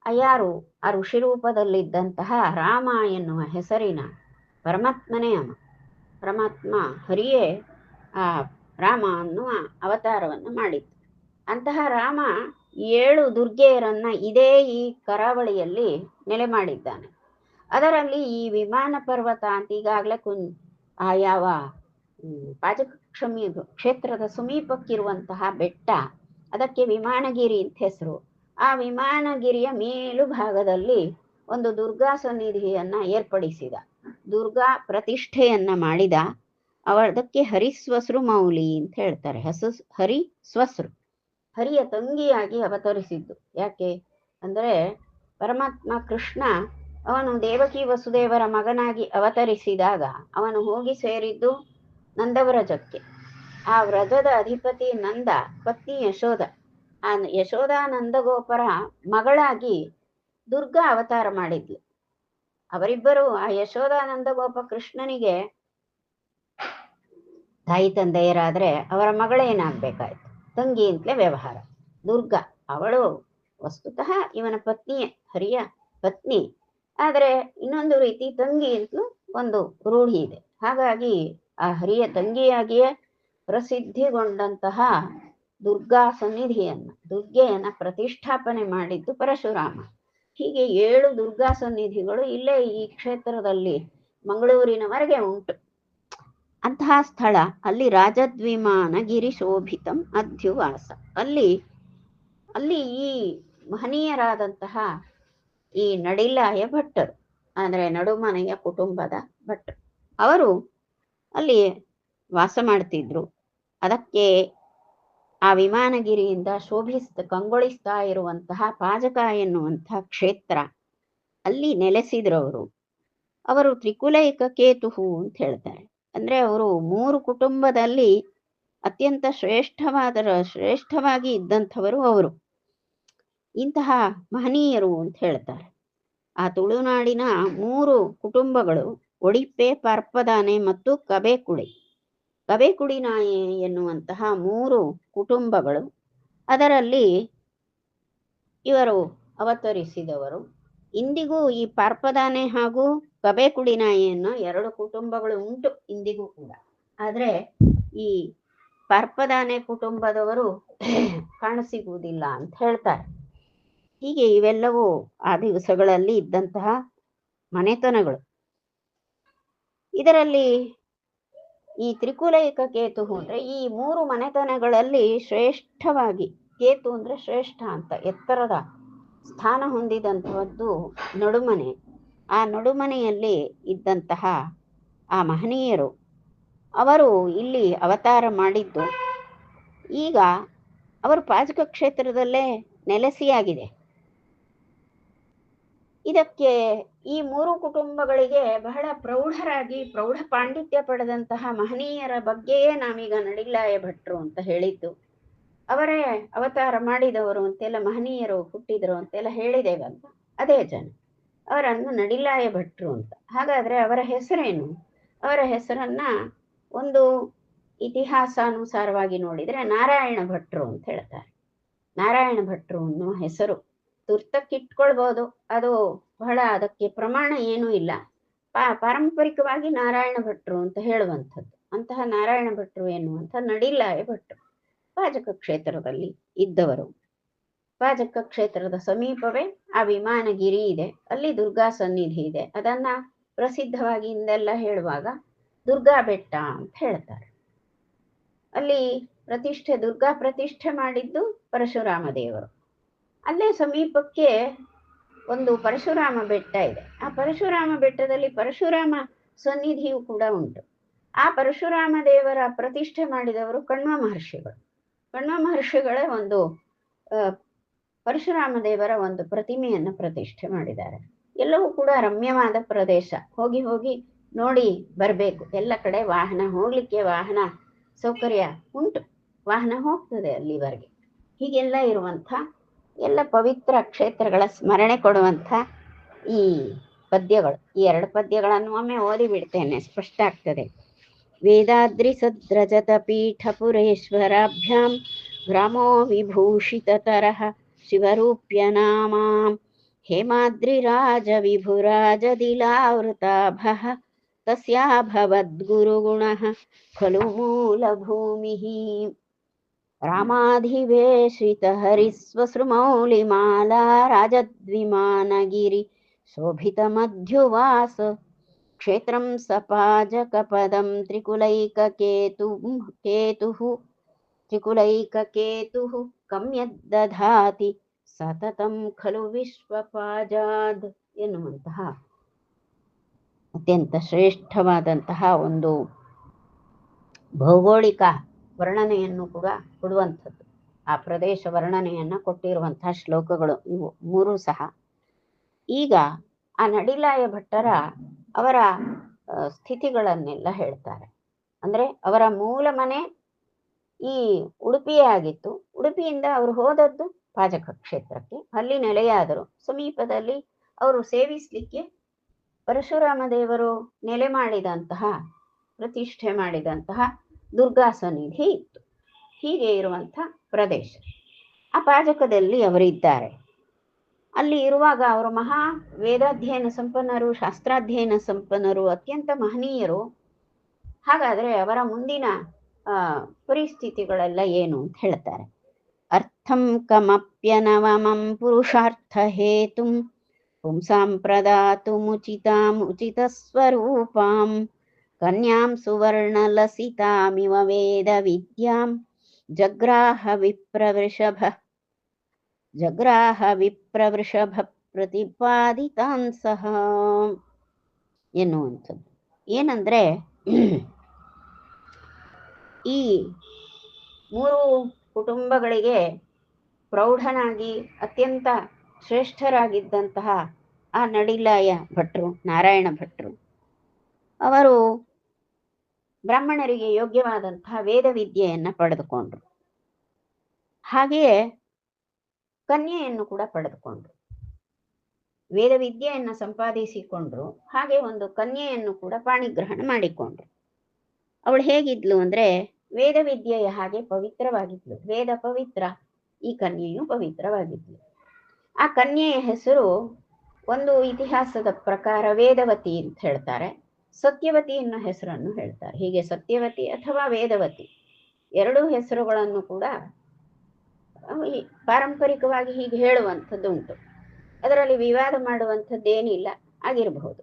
ಯಾರು ಆ ಋಷಿ ರೂಪದಲ್ಲಿದ್ದಂತಹ ರಾಮ ಎನ್ನುವ ಹೆಸರಿನ ಪರಮಾತ್ಮನೇ ಅವ. ಪರಮಾತ್ಮ ಹರಿಯೇ ಆ ರಾಮ ಅನ್ನುವ ಅವತಾರವನ್ನು ಮಾಡಿದ್ದು. ಅಂತಹ ರಾಮ 7 ದುರ್ಗೆಯರನ್ನ ಇದೇ ಈ ಕರಾವಳಿಯಲ್ಲಿ ನೆಲೆ ಮಾಡಿದ್ದಾನೆ. ಅದರಲ್ಲಿ ಈ ವಿಮಾನ ಪರ್ವತ ಅಂತ ಈಗಾಗಲೇ ಯಾವ ಪಾಜಕ ಕ್ಷೇತ್ರದ ಸಮೀಪಕ್ಕಿರುವಂತಹ ಬೆಟ್ಟ, ಅದಕ್ಕೆ ವಿಮಾನಗಿರಿ ಅಂತ ಹೆಸರು. ಆ ವಿಮಾನಗಿರಿಯ ಮೇಲು ಭಾಗದಲ್ಲಿ ಒಂದು ದುರ್ಗಾ ಸನ್ನಿಧಿಯನ್ನ ಏರ್ಪಡಿಸಿದ, ದುರ್ಗಾ ಪ್ರತಿಷ್ಠೆಯನ್ನ ಮಾಡಿದ. ಅದಕ್ಕೆ ಹರಿಸ್ವಸ್ರು ಮೌಲಿ ಅಂತ ಹೇಳ್ತಾರೆ. ಹರಿಸ್ವಸ್ರು, ಹರಿಯ ತಂಗಿಯಾಗಿ ಅವತರಿಸಿದ್ದು. ಯಾಕೆ ಅಂದ್ರೆ ಪರಮಾತ್ಮ ಕೃಷ್ಣ ಅವನು ದೇವಕಿ ವಸುದೇವರ ಮಗನಾಗಿ ಅವತರಿಸಿದಾಗ ಅವನು ಹೋಗಿ ಸೇರಿದ್ದು ನಂದವ್ರಜಕ್ಕೆ. ಆ ವ್ರಜದ ಅಧಿಪತಿ ನಂದ, ಪತ್ನಿ ಯಶೋಧ. ಆ ಯಶೋಧ ನಂದಗೋಪರ ಮಗಳಾಗಿ ದುರ್ಗಾ ಅವತಾರ ಮಾಡಿದ್ಲು. ಅವರಿಬ್ಬರು, ಆ ಯಶೋಧ ನಂದಗೋಪ ಕೃಷ್ಣನಿಗೆ ತಾಯಿ ತಂದೆಯರಾದ್ರೆ ಅವರ ಮಗಳೇನಾಗ್ಬೇಕಾಯ್ತು, ತಂಗಿ ಅಂತಲೇ ವ್ಯವಹಾರ. ದುರ್ಗಾ ಅವಳು ವಸ್ತುತಃ ಇವನ ಪತ್ನಿಯೇ, ಹರಿಯ ಪತ್ನಿ. ಆದರೆ ಇನ್ನೊಂದು ರೀತಿ ತಂಗಿ ಅಂತಲೂ ಒಂದು ರೂಢಿ ಇದೆ. ಹಾಗಾಗಿ ಆ ಹರಿಯ ತಂಗಿಯಾಗಿಯೇ ಪ್ರಸಿದ್ಧಿಗೊಂಡಂತಹ ದುರ್ಗಾ ದುರ್ಗೆಯನ್ನ ಪ್ರತಿಷ್ಠಾಪನೆ ಮಾಡಿದ್ದು ಪರಶುರಾಮ. ಹೀಗೆ 7 ದುರ್ಗಾ ಸನ್ನಿಧಿಗಳು ಇಲ್ಲೇ ಈ ಕ್ಷೇತ್ರದಲ್ಲಿ ಮಂಗಳೂರಿನವರೆಗೆ ಉಂಟು. ಅಂತಹ ಸ್ಥಳ. ಅಲ್ಲಿ ರಾಜದ್ವಿಮಾನ ಗಿರಿ ಶೋಭಿತಂ ಅಧ್ಯುವಾಸ. ಅಲ್ಲಿ ಈ ಮಹನೀಯರಾದಂತಹ ಈ ನಡಿಲಾಯ ಭಟ್ಟರು, ಅಂದ್ರೆ ನಡುಮನೆಯ ಕುಟುಂಬದ ಭಟ್ಟರು, ಅವರು ಅಲ್ಲಿ ವಾಸ ಮಾಡ್ತಿದ್ರು. ಅದಕ್ಕೆ ಆ ವಿಮಾನಗಿರಿಯಿಂದ ಕಂಗೊಳಿಸ್ತಾ ಇರುವಂತಹ ಪಾಜಕ ಎನ್ನುವಂತಹ ಕ್ಷೇತ್ರ, ಅಲ್ಲಿ ನೆಲೆಸಿದ್ರು ಅವರು ತ್ರಿಕುಲೈಕ ಕೇತುಹು ಅಂತ ಹೇಳ್ತಾರೆ. ಅಂದ್ರೆ ಅವರು 3 ಕುಟುಂಬದಲ್ಲಿ ಅತ್ಯಂತ ಶ್ರೇಷ್ಠವಾಗಿ ಇದ್ದಂಥವರು ಅವರು. ಇಂತಹ ಮಹನೀಯರು ಅಂತ ಹೇಳ್ತಾರೆ. ಆ ತುಳುನಾಡಿನ 3 ಕುಟುಂಬಗಳು ಒಡಿಪ್ಪೆ, ಪಾರ್ಪದಾನೆ ಮತ್ತು ಕಬೇಕುಡಿ ನಾಯೆ ಎನ್ನುವಂತಹ 3 ಕುಟುಂಬಗಳು. ಅದರಲ್ಲಿ ಇವರು ಅವತರಿಸಿದವರು. ಇಂದಿಗೂ ಈ ಪಾರ್ಪದಾನೆ ಹಾಗೂ ಕಬೇಕುಡಿ ನಾಯಿಯನ್ನು 2 ಕುಟುಂಬಗಳು ಉಂಟು ಇಂದಿಗೂ ಕೂಡ. ಆದರೆ ಈ ಪಾರ್ಪದಾನೆ ಕುಟುಂಬದವರು ಕಾಣಸಿಗುವುದಿಲ್ಲ ಅಂತ ಹೇಳ್ತಾರೆ. ಹೀಗೆ ಇವೆಲ್ಲವೂ ಆ ದಿವಸಗಳಲ್ಲಿ ಇದ್ದಂತಹ ಮನೆತನಗಳು. ಇದರಲ್ಲಿ ಈ ತ್ರಿಕುಲೈಕ ಕೇತು ಅಂದ್ರೆ ಈ 3 ಮನೆತನಗಳಲ್ಲಿ ಶ್ರೇಷ್ಠವಾಗಿ, ಕೇತು ಅಂದ್ರೆ ಶ್ರೇಷ್ಠ ಅಂತ, ಎತ್ತರದ ಸ್ಥಾನ ಹೊಂದಿದಂತಹದ್ದು ನಡುಮನೆ. ಆ ನಡುಮನೆಯಲ್ಲಿ ಇದ್ದಂತಹ ಆ ಮಹನೀಯರು ಅವರು ಇಲ್ಲಿ ಅವತಾರ ಮಾಡಿದ್ದು ಈಗ ಅವರು ಪಾಜಕ ಕ್ಷೇತ್ರದಲ್ಲೇ ನೆಲೆಸಿಯಾಗಿದೆ. ಇದಕ್ಕೆ ಈ 3 ಕುಟುಂಬಗಳಿಗೆ ಬಹಳ ಪ್ರೌಢ ಪಾಂಡಿತ್ಯ ಪಡೆದಂತಹ ಮಹನೀಯರ ಬಗ್ಗೆಯೇ ನಾವೀಗ ನಡಿಲಾಯ ಭಟ್ರು ಅಂತ ಹೇಳಿದ್ದು. ಅವರೇ ಅವತಾರ ಮಾಡಿದವರು ಅಂತೆಲ್ಲ, ಮಹನೀಯರು ಹುಟ್ಟಿದರು ಅಂತೆಲ್ಲ ಹೇಳಿದೇವಲ್ಲ, ಅದೇ ಜನ. ಅವರನ್ನು ನಡಿಲಾಯ ಭಟ್ರು ಅಂತ. ಹಾಗಾದ್ರೆ ಅವರ ಹೆಸರೇನು? ಅವರ ಹೆಸರನ್ನ ಒಂದು ಇತಿಹಾಸಾನುಸಾರವಾಗಿ ನೋಡಿದ್ರೆ ನಾರಾಯಣ ಭಟ್ರು ಅಂತ ಹೇಳ್ತಾರೆ. ನಾರಾಯಣ ಭಟ್ರು ಅನ್ನುವ ಹೆಸರು ತುರ್ತಕ್ಕಿಟ್ಕೊಳ್ಬೋದು, ಅದು ಬಹಳ ಅದಕ್ಕೆ ಪ್ರಮಾಣ ಏನೂ ಇಲ್ಲ. ಪಾರಂಪರಿಕವಾಗಿ ನಾರಾಯಣ ಭಟ್ರು ಅಂತ ಹೇಳುವಂಥದ್ದು. ಅಂತಹ ನಾರಾಯಣ ಭಟ್ರು ಎನ್ನುವಂಥ ನಡಿಲಾಯ ಭಟ್ರು ಪಾಜಕ ಕ್ಷೇತ್ರದಲ್ಲಿ ಇದ್ದವರು. ಪಾಜಕ ಕ್ಷೇತ್ರದ ಸಮೀಪವೇ ಆ ವಿಮಾನಗಿರಿ ಇದೆ, ಅಲ್ಲಿ ದುರ್ಗಾ ಸನ್ನಿಧಿ ಇದೆ. ಅದನ್ನ ಪ್ರಸಿದ್ಧವಾಗಿ ಇಂದೆಲ್ಲ ಹೇಳುವಾಗ ದುರ್ಗಾ ಬೆಟ್ಟ ಅಂತ ಹೇಳ್ತಾರೆ. ಅಲ್ಲಿ ದುರ್ಗಾ ಪ್ರತಿಷ್ಠೆ ಮಾಡಿದ್ದು ಪರಶುರಾಮ ದೇವರು. ಅಲ್ಲೇ ಸಮೀಪಕ್ಕೆ ಒಂದು ಪರಶುರಾಮ ಬೆಟ್ಟ ಇದೆ. ಆ ಪರಶುರಾಮ ಬೆಟ್ಟದಲ್ಲಿ ಪರಶುರಾಮ ಸನ್ನಿಧಿಯು ಕೂಡ ಉಂಟು. ಆ ಪರಶುರಾಮ ದೇವರ ಪ್ರತಿಷ್ಠೆ ಮಾಡಿದವರು ಕಣ್ವ ಮಹರ್ಷಿಗಳೇ ಒಂದು ಪರಶುರಾಮ ದೇವರ ಒಂದು ಪ್ರತಿಮೆಯನ್ನು ಪ್ರತಿಷ್ಠೆ ಮಾಡಿದ್ದಾರೆ. ಎಲ್ಲವೂ ಕೂಡ ರಮ್ಯವಾದ ಪ್ರದೇಶ. ಹೋಗಿ ನೋಡಿ ಬರಬೇಕು. ಎಲ್ಲ ಕಡೆ ಹೋಗ್ಲಿಕ್ಕೆ ವಾಹನ ಸೌಕರ್ಯ ಉಂಟು, ವಾಹನ ಹೋಗ್ತದೆ ಅಲ್ಲಿವರೆಗೆ. ಹೀಗೆಲ್ಲ ಇರುವಂಥ ಎಲ್ಲ ಪವಿತ್ರ ಕ್ಷೇತ್ರಗಳ ಸ್ಮರಣೆ ಕೊಡುವಂಥ ಈ ಪದ್ಯಗಳು. ಈ 2 ಪದ್ಯಗಳನ್ನು ಒಮ್ಮೆ ಓದಿ ಬಿಡ್ತೇನೆ, ಸ್ಪಷ್ಟ ಆಗ್ತದೆ. ವೇದಾದ್ರಿ ಸದ್ರಜತ ಪೀಠ ಪುರೇಶ್ವರಾಭ್ಯಾಂ ಗ್ರಾಮೋ ವಿಭೂಷಿತ ತರಹ ಶಿವರೂಪ್ಯ ನಾಮಾಂ ಹೇಮಾದ್ರಿರಾಜ ವಿಭುರಾಜದಿಲಾವೃತಾಭಃ ತಸ್ಯಾಭವದ್ಗುರುಗುಣಃ ಖಲು ಮೂಲಭೂಮಿಃ ರಾಮಾಧಿವೇಶಿತ ಹರಿಸ್ವಸೃಮೌಲಿಮಾಲಾ ರಾಜದ್ವಿಮಾನಗಿರಿ ಶೋಭಿತ ಮಧ್ಯುವಾಸ ಕ್ಷೇತ್ರಂ ಸಪಾಜಕಪದಂ ತ್ರಿಕುಲೈಕಕೇತುಃ ಕಮ್ಯದ್ದಧಾತಿ ಸತತಂ ಖಲು ವಿಶ್ವಪಾಜಾದ್ ಎನ್ನುವಂತಹ ಅತ್ಯಂತ ಶ್ರೇಷ್ಠವಾದಂತಹ ಒಂದು ಭೌಗೋಳಿಕ ವರ್ಣನೆಯನ್ನು ಕೂಡ ಕೊಡುವಂಥದ್ದು. ಆ ಪ್ರದೇಶ ವರ್ಣನೆಯನ್ನು ಕೊಟ್ಟಿರುವಂತಹ ಶ್ಲೋಕಗಳು ಇವು 3 ಸಹ. ಈಗ ಆ ನಡಿಲಾಯ ಭಟ್ಟರ ಅವರ ಸ್ಥಿತಿಗಳನ್ನೆಲ್ಲ ಹೇಳ್ತಾರೆ. ಅಂದ್ರೆ ಅವರ ಮೂಲ ಮನೆ ಈ ಉಡುಪಿಯೇ ಆಗಿತ್ತು. ಉಡುಪಿಯಿಂದ ಅವರು ಹೋದದ್ದು ಪಾಜಕ ಕ್ಷೇತ್ರಕ್ಕೆ, ಅಲ್ಲಿ ನೆಲೆಯಾದರು. ಸಮೀಪದಲ್ಲಿ ಅವರು ಸೇವಿಸಲಿಕ್ಕೆ ಪರಶುರಾಮ ದೇವರು ನೆಲೆ ಮಾಡಿದಂತಹ, ಪ್ರತಿಷ್ಠೆ ಮಾಡಿದಂತಹ ದುರ್ಗಾ ಸನ್ನಿಧಿ ಇತ್ತು. ಹೀಗೆ ಇರುವಂಥ ಪ್ರದೇಶ. ಆ ಪಾಜಕದಲ್ಲಿ ಅವರಿದ್ದಾರೆ. ಅಲ್ಲಿ ಇರುವಾಗ ಅವರು ಮಹಾ ವೇದಾಧ್ಯಯನ ಸಂಪನ್ನರು, ಶಾಸ್ತ್ರಾಧ್ಯಯನ ಸಂಪನ್ನರು, ಅತ್ಯಂತ ಮಹನೀಯರು. ಹಾಗಾದ್ರೆ ಅವರ ಮುಂದಿನ ಪರಿಸ್ಥಿತಿಗಳೆಲ್ಲ ಏನು ಅಂತ ಹೇಳ್ತಾರೆ. ಅರ್ಥಂ ಕಮಪ್ಯನವಮಂ ಪುರುಷಾರ್ಥ ಹೇತುಂ ಪುಂಸಾಂ ಪ್ರದಾತುಮುಚಿತ ಸ್ವರೂಪಾಂ ಕನ್ಯಾಂ ಸುವರ್ಣಲಸಿತಾಮಿವ ವೇದ ವಿದ್ಯಾಂ ಜಗ್ರಾಹ ವಿಪ್ರವೃಷಭ ಪ್ರತಿಪಾದಿತಾನ್ ಸಹ ಎನ್ನುವಂಥದ್ದು. ಏನಂದ್ರೆ ಈ 3 ಕುಟುಂಬಗಳಿಗೆ ಪ್ರೌಢನಾಗಿ ಅತ್ಯಂತ ಶ್ರೇಷ್ಠರಾಗಿದ್ದಂತಹ ಆ ನಡಿಲಾಯ ಭಟ್ರು, ನಾರಾಯಣ ಭಟ್ರು, ಅವರು ಬ್ರಾಹ್ಮಣರಿಗೆ ಯೋಗ್ಯವಾದಂತಹ ವೇದ ವಿದ್ಯೆಯನ್ನು ಪಡೆದುಕೊಂಡ್ರು. ಹಾಗೆಯೇ ಕನ್ಯೆಯನ್ನು ಕೂಡ ಪಡೆದುಕೊಂಡ್ರು. ವೇದ ವಿದ್ಯೆಯನ್ನು ಸಂಪಾದಿಸಿಕೊಂಡ್ರು, ಹಾಗೆ ಒಂದು ಕನ್ಯೆಯನ್ನು ಕೂಡ ಪಾಣಿಗ್ರಹಣ ಮಾಡಿಕೊಂಡ್ರು. ಅವಳು ಹೇಗಿದ್ಲು ಅಂದ್ರೆ ವೇದ ವಿದ್ಯೆಯ ಹಾಗೆ ಪವಿತ್ರವಾಗಿದ್ಲು. ವೇದ ಪವಿತ್ರ, ಈ ಕನ್ಯೆಯು ಪವಿತ್ರವಾಗಿದ್ಲು. ಆ ಕನ್ಯೆಯ ಹೆಸರು ಒಂದು ಇತಿಹಾಸದ ಪ್ರಕಾರ ವೇದವತಿ ಅಂತ ಹೇಳ್ತಾರೆ, ಸತ್ಯವತಿ ಅನ್ನೋ ಹೆಸರನ್ನು ಹೇಳ್ತಾರೆ. ಹೀಗೆ ಸತ್ಯವತಿ ಅಥವಾ ವೇದವತಿ ಎರಡೂ ಹೆಸರುಗಳನ್ನು ಕೂಡ ಪಾರಂಪರಿಕವಾಗಿ ಹೀಗೆ ಹೇಳುವಂಥದ್ದು ಉಂಟು. ಅದರಲ್ಲಿ ವಿವಾದ ಮಾಡುವಂಥದ್ದೇನಿಲ್ಲ, ಆಗಿರಬಹುದು.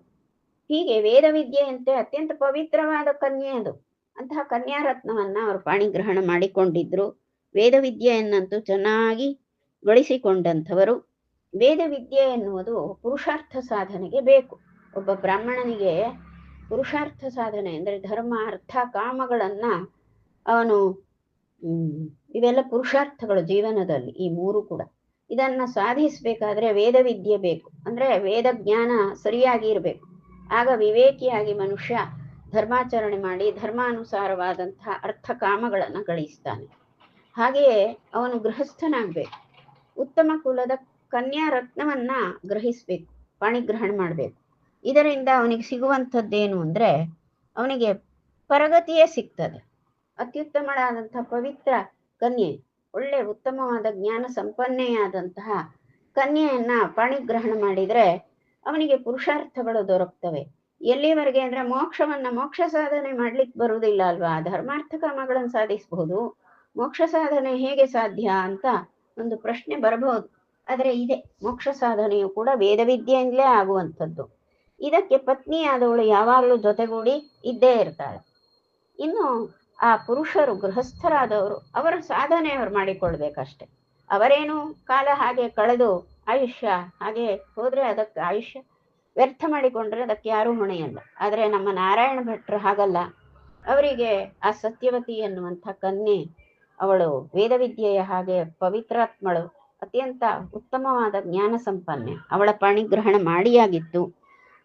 ಹೀಗೆ ವೇದ ವಿದ್ಯೆಯಂತೆ ಅತ್ಯಂತ ಪವಿತ್ರವಾದ ಕನ್ಯೆ ಅದು. ಅಂತಹ ಕನ್ಯಾರತ್ನವನ್ನ ಅವರು ಪಾಣಿಗ್ರಹಣ ಮಾಡಿಕೊಂಡಿದ್ರು. ವೇದ ವಿದ್ಯೆಯನ್ನಂತೂ ಚೆನ್ನಾಗಿ ಗಳಿಸಿಕೊಂಡಂಥವರು. ವೇದ ವಿದ್ಯೆ ಎನ್ನುವುದು ಪುರುಷಾರ್ಥ ಸಾಧನೆಗೆ ಬೇಕು. ಒಬ್ಬ ಬ್ರಾಹ್ಮಣನಿಗೆ ಪುರುಷಾರ್ಥ ಸಾಧನೆ ಅಂದರೆ ಧರ್ಮ, ಅರ್ಥ, ಕಾಮಗಳನ್ನ ಅವನು ಇವೆಲ್ಲ ಪುರುಷಾರ್ಥಗಳು ಜೀವನದಲ್ಲಿ, ಈ ಮೂರು ಕೂಡ. ಇದನ್ನ ಸಾಧಿಸಬೇಕಾದ್ರೆ ವೇದ ವಿದ್ಯೆ ಬೇಕು. ಅಂದ್ರೆ ವೇದ ಜ್ಞಾನ ಸರಿಯಾಗಿ ಇರಬೇಕು. ಆಗ ವಿವೇಕಿಯಾಗಿ ಮನುಷ್ಯ ಧರ್ಮಾಚರಣೆ ಮಾಡಿ ಧರ್ಮಾನುಸಾರವಾದಂತಹ ಅರ್ಥ ಕಾಮಗಳನ್ನು ಗಳಿಸ್ತಾನೆ. ಹಾಗೆಯೇ ಅವನು ಗೃಹಸ್ಥನಾಗಬೇಕು. ಉತ್ತಮ ಕುಲದ ಕನ್ಯಾ ರತ್ನವನ್ನ ಗ್ರಹಿಸ್ಬೇಕು, ಪಾಣಿಗ್ರಹಣ ಮಾಡಬೇಕು. ಇದರಿಂದ ಅವನಿಗೆ ಸಿಗುವಂಥದ್ದೇನು ಅಂದ್ರೆ ಅವನಿಗೆ ಪರಗತಿಯೇ ಸಿಗ್ತದೆ. ಅತ್ಯುತ್ತಮಳಾದಂತಹ ಪವಿತ್ರ ಕನ್ಯೆ, ಒಳ್ಳೆ ಉತ್ತಮವಾದ ಜ್ಞಾನ ಸಂಪನ್ನೆಯಾದಂತಹ ಕನ್ಯೆಯನ್ನ ಪಾಣಿಗ್ರಹಣ ಮಾಡಿದ್ರೆ ಅವನಿಗೆ ಪುರುಷಾರ್ಥಗಳು ದೊರಕ್ತವೆ. ಎಲ್ಲಿವರೆಗೆ ಅಂದ್ರೆ ಮೋಕ್ಷ ಸಾಧನೆ ಮಾಡ್ಲಿಕ್ಕೆ ಬರುವುದಿಲ್ಲ ಅಲ್ವಾ. ಧರ್ಮಾರ್ಥ ಕಾಮಗಳನ್ನು ಸಾಧಿಸಬಹುದು, ಮೋಕ್ಷ ಸಾಧನೆ ಹೇಗೆ ಸಾಧ್ಯ ಅಂತ ಒಂದು ಪ್ರಶ್ನೆ ಬರಬಹುದು. ಆದರೆ ಇದೆ, ಮೋಕ್ಷ ಸಾಧನೆಯು ಕೂಡ ವೇದ ವಿದ್ಯೆಯಿಂದಲೇ ಆಗುವಂಥದ್ದು. ಇದಕ್ಕೆ ಪತ್ನಿಯಾದವಳು ಯಾವಾಗಲೂ ಜೊತೆಗೂಡಿ ಇದ್ದೇ ಇರ್ತಾಳೆ. ಇನ್ನು ಆ ಪುರುಷರು ಗೃಹಸ್ಥರಾದವರು ಅವರ ಸಾಧನೆ ಅವರು ಮಾಡಿಕೊಳ್ಬೇಕಷ್ಟೆ. ಅವರೇನು ಕಾಲ ಹಾಗೆ ಕಳೆದು ಆಯುಷ್ಯ ಹಾಗೆ ಹೋದ್ರೆ ಅದಕ್ಕೆ ಆಯುಷ್ಯ ವ್ಯರ್ಥ ಮಾಡಿಕೊಂಡ್ರೆ ಅದಕ್ಕೆ ಯಾರೂ ಹೊಣೆಯಲ್ಲ. ಆದರೆ ನಮ್ಮ ನಾರಾಯಣ ಭಟ್ರು ಹಾಗಲ್ಲ. ಅವರಿಗೆ ಆ ಸತ್ಯವತಿ ಎನ್ನುವಂಥ ಕನ್ಯೆ ಅವಳು ವೇದವಿದ್ಯೆಯ ಹಾಗೆ ಪವಿತ್ರಾತ್ಮಳು, ಅತ್ಯಂತ ಉತ್ತಮವಾದ ಜ್ಞಾನ ಸಂಪನ್ನೆ. ಅವಳ ಪಾಣಿಗ್ರಹಣ ಮಾಡಿಯಾಗಿತ್ತು.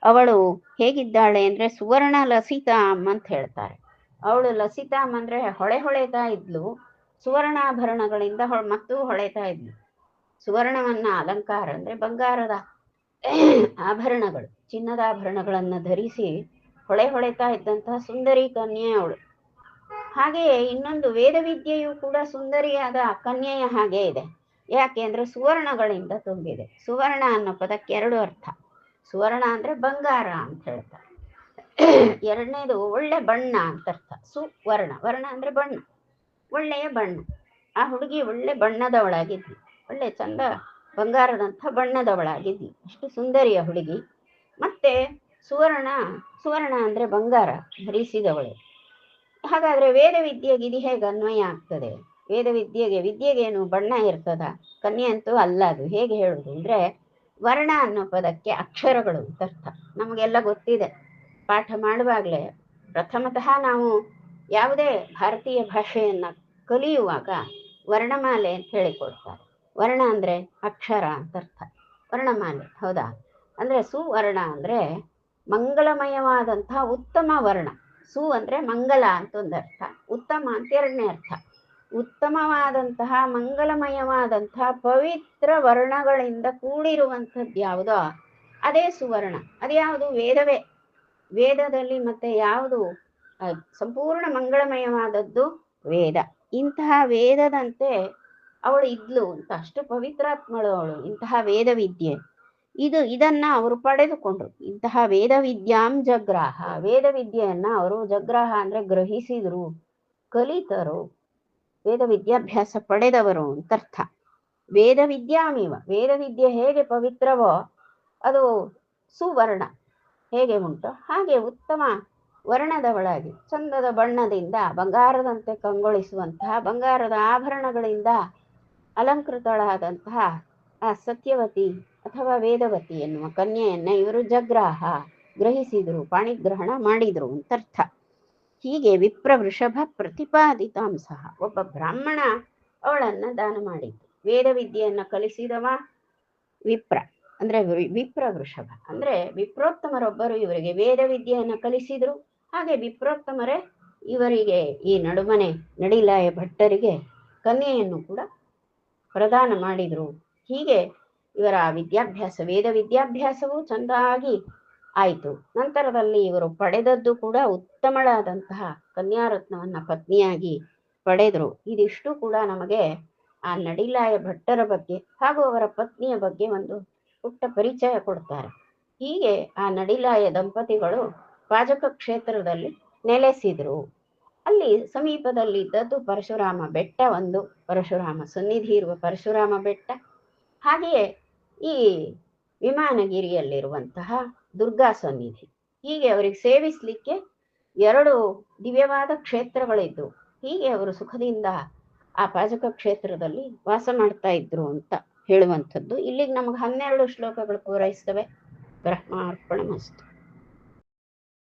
ಅವಳು ಹೇಗಿದ್ದಾಳೆ ಅಂದ್ರೆ ಸುವರ್ಣ ಲಸಿತಾಮ್ ಅಂತ ಹೇಳ್ತಾರೆ. ಅವಳು ಲಸಿತಾಮ್ ಅಂದ್ರೆ ಹೊಳೆತಾ ಇದ್ಲು, ಸುವರ್ಣಾಭರಣಗಳಿಂದ ಮತ್ತು ಹೊಳೆತಾ ಇದ್ಲು. ಸುವರ್ಣವನ್ನ ಅಲಂಕಾರ ಅಂದ್ರೆ ಬಂಗಾರದ ಆಭರಣಗಳು, ಚಿನ್ನದ ಆಭರಣಗಳನ್ನ ಧರಿಸಿ ಹೊಳೆತಾ ಇದ್ದಂತಹ ಸುಂದರಿ ಕನ್ಯೆ ಅವಳು. ಹಾಗೆಯೇ ಇನ್ನೊಂದು ವೇದವಿದ್ಯೆಯು ಕೂಡ ಸುಂದರಿಯಾದ ಕನ್ಯೆಯ ಹಾಗೆ ಇದೆ. ಯಾಕೆ ಅಂದ್ರೆ ಸುವರ್ಣಗಳಿಂದ ತುಂಬಿದೆ. ಸುವರ್ಣ ಅನ್ನೋ ಪದಕ್ಕೆ ಎರಡು ಅರ್ಥ. ಸುವರ್ಣ ಅಂದ್ರೆ ಬಂಗಾರ ಅಂತ ಹೇಳ್ತಾರೆ. ಎರಡನೇದು ಒಳ್ಳೆ ಬಣ್ಣ ಅಂತ ಅರ್ಥ. ಸುವರ್ಣ, ವರ್ಣ ಅಂದ್ರೆ ಬಣ್ಣ, ಒಳ್ಳೆಯ ಬಣ್ಣ. ಆ ಹುಡುಗಿ ಒಳ್ಳೆ ಬಣ್ಣದವಳಾಗಿದ್ಲಿ, ಒಳ್ಳೆ ಚಂದ ಬಂಗಾರದಂಥ ಬಣ್ಣದವಳಾಗಿದ್ಲಿ. ಅಷ್ಟು ಸುಂದರಿಯ ಹುಡುಗಿ. ಮತ್ತೆ ಸುವರ್ಣ ಅಂದ್ರೆ ಬಂಗಾರ ಧರಿಸಿದವಳು. ಹಾಗಾದ್ರೆ ವೇದ ವಿದ್ಯೆಗೆ ಇದು ಹೇಗೆ ಅನ್ವಯ ಆಗ್ತದೆ? ವಿದ್ಯೆಗೇನು ಬಣ್ಣ ಇರ್ತದ? ಕನ್ಯೆ ಅಂತೂ ಅಲ್ಲ. ಅದು ಹೇಗೆ ಹೇಳುದು ಅಂದ್ರೆ ವರ್ಣ ಅನ್ನೋ ಪದಕ್ಕೆ ಅಕ್ಷರಗಳು ಅಂತ ಅರ್ಥ. ನಮಗೆಲ್ಲ ಗೊತ್ತಿದೆ. ಪಾಠ ಮಾಡುವಾಗಲೇ ಪ್ರಥಮತಃ ನಾವು ಯಾವುದೇ ಭಾರತೀಯ ಭಾಷೆಯನ್ನ ಕಲಿಯುವಾಗ ವರ್ಣಮಾಲೆ ಅಂತ ಹೇಳಿಕೊಡ್ತಾರೆ. ವರ್ಣ ಅಂದ್ರೆ ಅಕ್ಷರ ಅಂತ ಅರ್ಥ. ವರ್ಣಮಾಲೆ, ಹೌದಾ? ಅಂದ್ರೆ ಸುವರ್ಣ ಅಂದ್ರೆ ಮಂಗಳಮಯವಾದಂತಹ ಉತ್ತಮ ವರ್ಣ. ಸು ಅಂದ್ರೆ ಮಂಗಲ ಅಂತ ಒಂದು ಅರ್ಥ, ಉತ್ತಮ ಅಂತ ಎರಡನೇ ಅರ್ಥ. ಉತ್ತಮವಾದಂತಹ ಮಂಗಲಮಯವಾದಂತಹ ಪವಿತ್ರ ವರ್ಣಗಳಿಂದ ಕೂಡಿರುವಂಥದ್ದು ಯಾವುದೋ ಅದೇ ಸುವರ್ಣ. ಅದ್ಯಾವುದು? ವೇದವೇ. ವೇದದಲ್ಲಿ ಮತ್ತೆ ಯಾವುದು ಸಂಪೂರ್ಣ ಮಂಗಳಮಯವಾದದ್ದು? ವೇದ. ಇಂತಹ ವೇದದಂತೆ ಅವಳು ಇದ್ಲು ಅಂತ, ಅಷ್ಟು ಪವಿತ್ರಾತ್ಮಳು ಅವಳು. ಇಂತಹ ವೇದ ವಿದ್ಯೆ ಇದನ್ನ ಅವರು ಪಡೆದುಕೊಂಡ್ರು. ಇಂತಹ ವೇದ ವಿದ್ಯಾಂ ಜಗ್ರಾಹ, ವೇದ ವಿದ್ಯೆಯನ್ನ ಅವರು ಜಗ್ರಾಹ ಅಂದ್ರೆ ಗ್ರಹಿಸಿದ್ರು, ಕಲಿತರು, ವೇದ ವಿದ್ಯಾಭ್ಯಾಸ ಪಡೆದವರು ಅಂತ ಅರ್ಥ. ವೇದ ವಿದ್ಯಾಮಿವ, ವೇದ ವಿದ್ಯೆ ಹೇಗೆ ಪವಿತ್ರವೋ ಅದು ಸುವರ್ಣ ಹೇಗೆ ಉಂಟು ಹಾಗೆ ಉತ್ತಮ ವರ್ಣದವಳಾಗಿ ಚಂದದ ಬಣ್ಣದಿಂದ ಬಂಗಾರದಂತೆ ಕಂಗೊಳಿಸುವಂತಹ, ಬಂಗಾರದ ಆಭರಣಗಳಿಂದ ಅಲಂಕೃತಳಾದಂತಹ ಆ ಸತ್ಯವತಿ ಅಥವಾ ವೇದವತಿ ಎನ್ನುವ ಕನ್ಯೆಯನ್ನ ಇವರು ಜಗ್ರಾಹ ಗ್ರಹಿಸಿದ್ರು, ಪಾಣಿಗ್ರಹಣ ಮಾಡಿದ್ರು ಅಂತ ಅರ್ಥ. ಹೀಗೆ ವಿಪ್ರ ವೃಷಭ ಪ್ರತಿಪಾದಿತಾಂಸಃ, ಒಬ್ಬ ಬ್ರಾಹ್ಮಣ ಅವಳನ್ನ ದಾನ ಮಾಡಿದ್ದು. ವೇದ ವಿದ್ಯೆಯನ್ನ ಕಲಿಸಿದವ ವಿಪ್ರ ಅಂದ್ರೆ ವಿಪ್ರ ವೃಷಭ ಅಂದ್ರೆ ವಿಪ್ರೋತ್ತಮರೊಬ್ಬರು ಇವರಿಗೆ ವೇದ ವಿದ್ಯೆಯನ್ನ ಕಲಿಸಿದ್ರು. ಹಾಗೆ ವಿಪ್ರೋತ್ತಮರೇ ಇವರಿಗೆ, ಈ ನಡುಮನೆ ನಡಿಲಾಯ ಭಟ್ಟರಿಗೆ ಕನ್ಯೆಯನ್ನು ಕೂಡ ಪ್ರದಾನ ಮಾಡಿದ್ರು. ಹೀಗೆ ಇವರ ವಿದ್ಯಾಭ್ಯಾಸ, ವೇದ ವಿದ್ಯಾಭ್ಯಾಸವೂ ಚೆಂದಾಗಿ ಆಯಿತು. ನಂತರದಲ್ಲಿ ಇವರು ಪಡೆದದ್ದು ಕೂಡ ಉತ್ತಮಳಾದಂತಹ ಕನ್ಯಾರತ್ನವನ್ನ ಪತ್ನಿಯಾಗಿ ಪಡೆದರು. ಇದಿಷ್ಟು ಕೂಡ ನಮಗೆ ಆ ನಡಿಲಾಯ ಭಟ್ಟರ ಬಗ್ಗೆ ಹಾಗೂ ಅವರ ಪತ್ನಿಯ ಬಗ್ಗೆ ಒಂದು ಪುಟ್ಟ ಪರಿಚಯ ಕೊಡ್ತಾರೆ. ಹೀಗೆ ಆ ನಡಿಲಾಯ ದಂಪತಿಗಳು ಪಾಜಕ ಕ್ಷೇತ್ರದಲ್ಲಿ ನೆಲೆಸಿದ್ರು. ಅಲ್ಲಿ ಸಮೀಪದಲ್ಲಿದ್ದದ್ದು ಪರಶುರಾಮ ಬೆಟ್ಟ, ಒಂದು ಪರಶುರಾಮ ಸನ್ನಿಧಿ ಇರುವ ಪರಶುರಾಮ ಬೆಟ್ಟ, ಹಾಗೆಯೇ ಈ ವಿಮಾನಗಿರಿಯಲ್ಲಿರುವಂತಹ ದುರ್ಗಾ ಸನ್ನಿಧಿ. ಹೀಗೆ ಅವರಿಗೆ ಸೇವಿಸಲಿಕ್ಕೆ 2 ದಿವ್ಯವಾದ ಕ್ಷೇತ್ರಗಳಿದ್ದು, ಹೀಗೆ ಅವರು ಸುಖದಿಂದ ಆ ಪಾಜಕ ಕ್ಷೇತ್ರದಲ್ಲಿ ವಾಸ ಮಾಡ್ತಾ ಇದ್ರು ಅಂತ ಹೇಳುವಂಥದ್ದು. ಇಲ್ಲಿಗೆ ನಮಗೆ 12 ಶ್ಲೋಕಗಳು ಪೂರೈಸ್ತವೆ. ಬ್ರಹ್ಮಾರ್ಪಣಮಸ್ತು.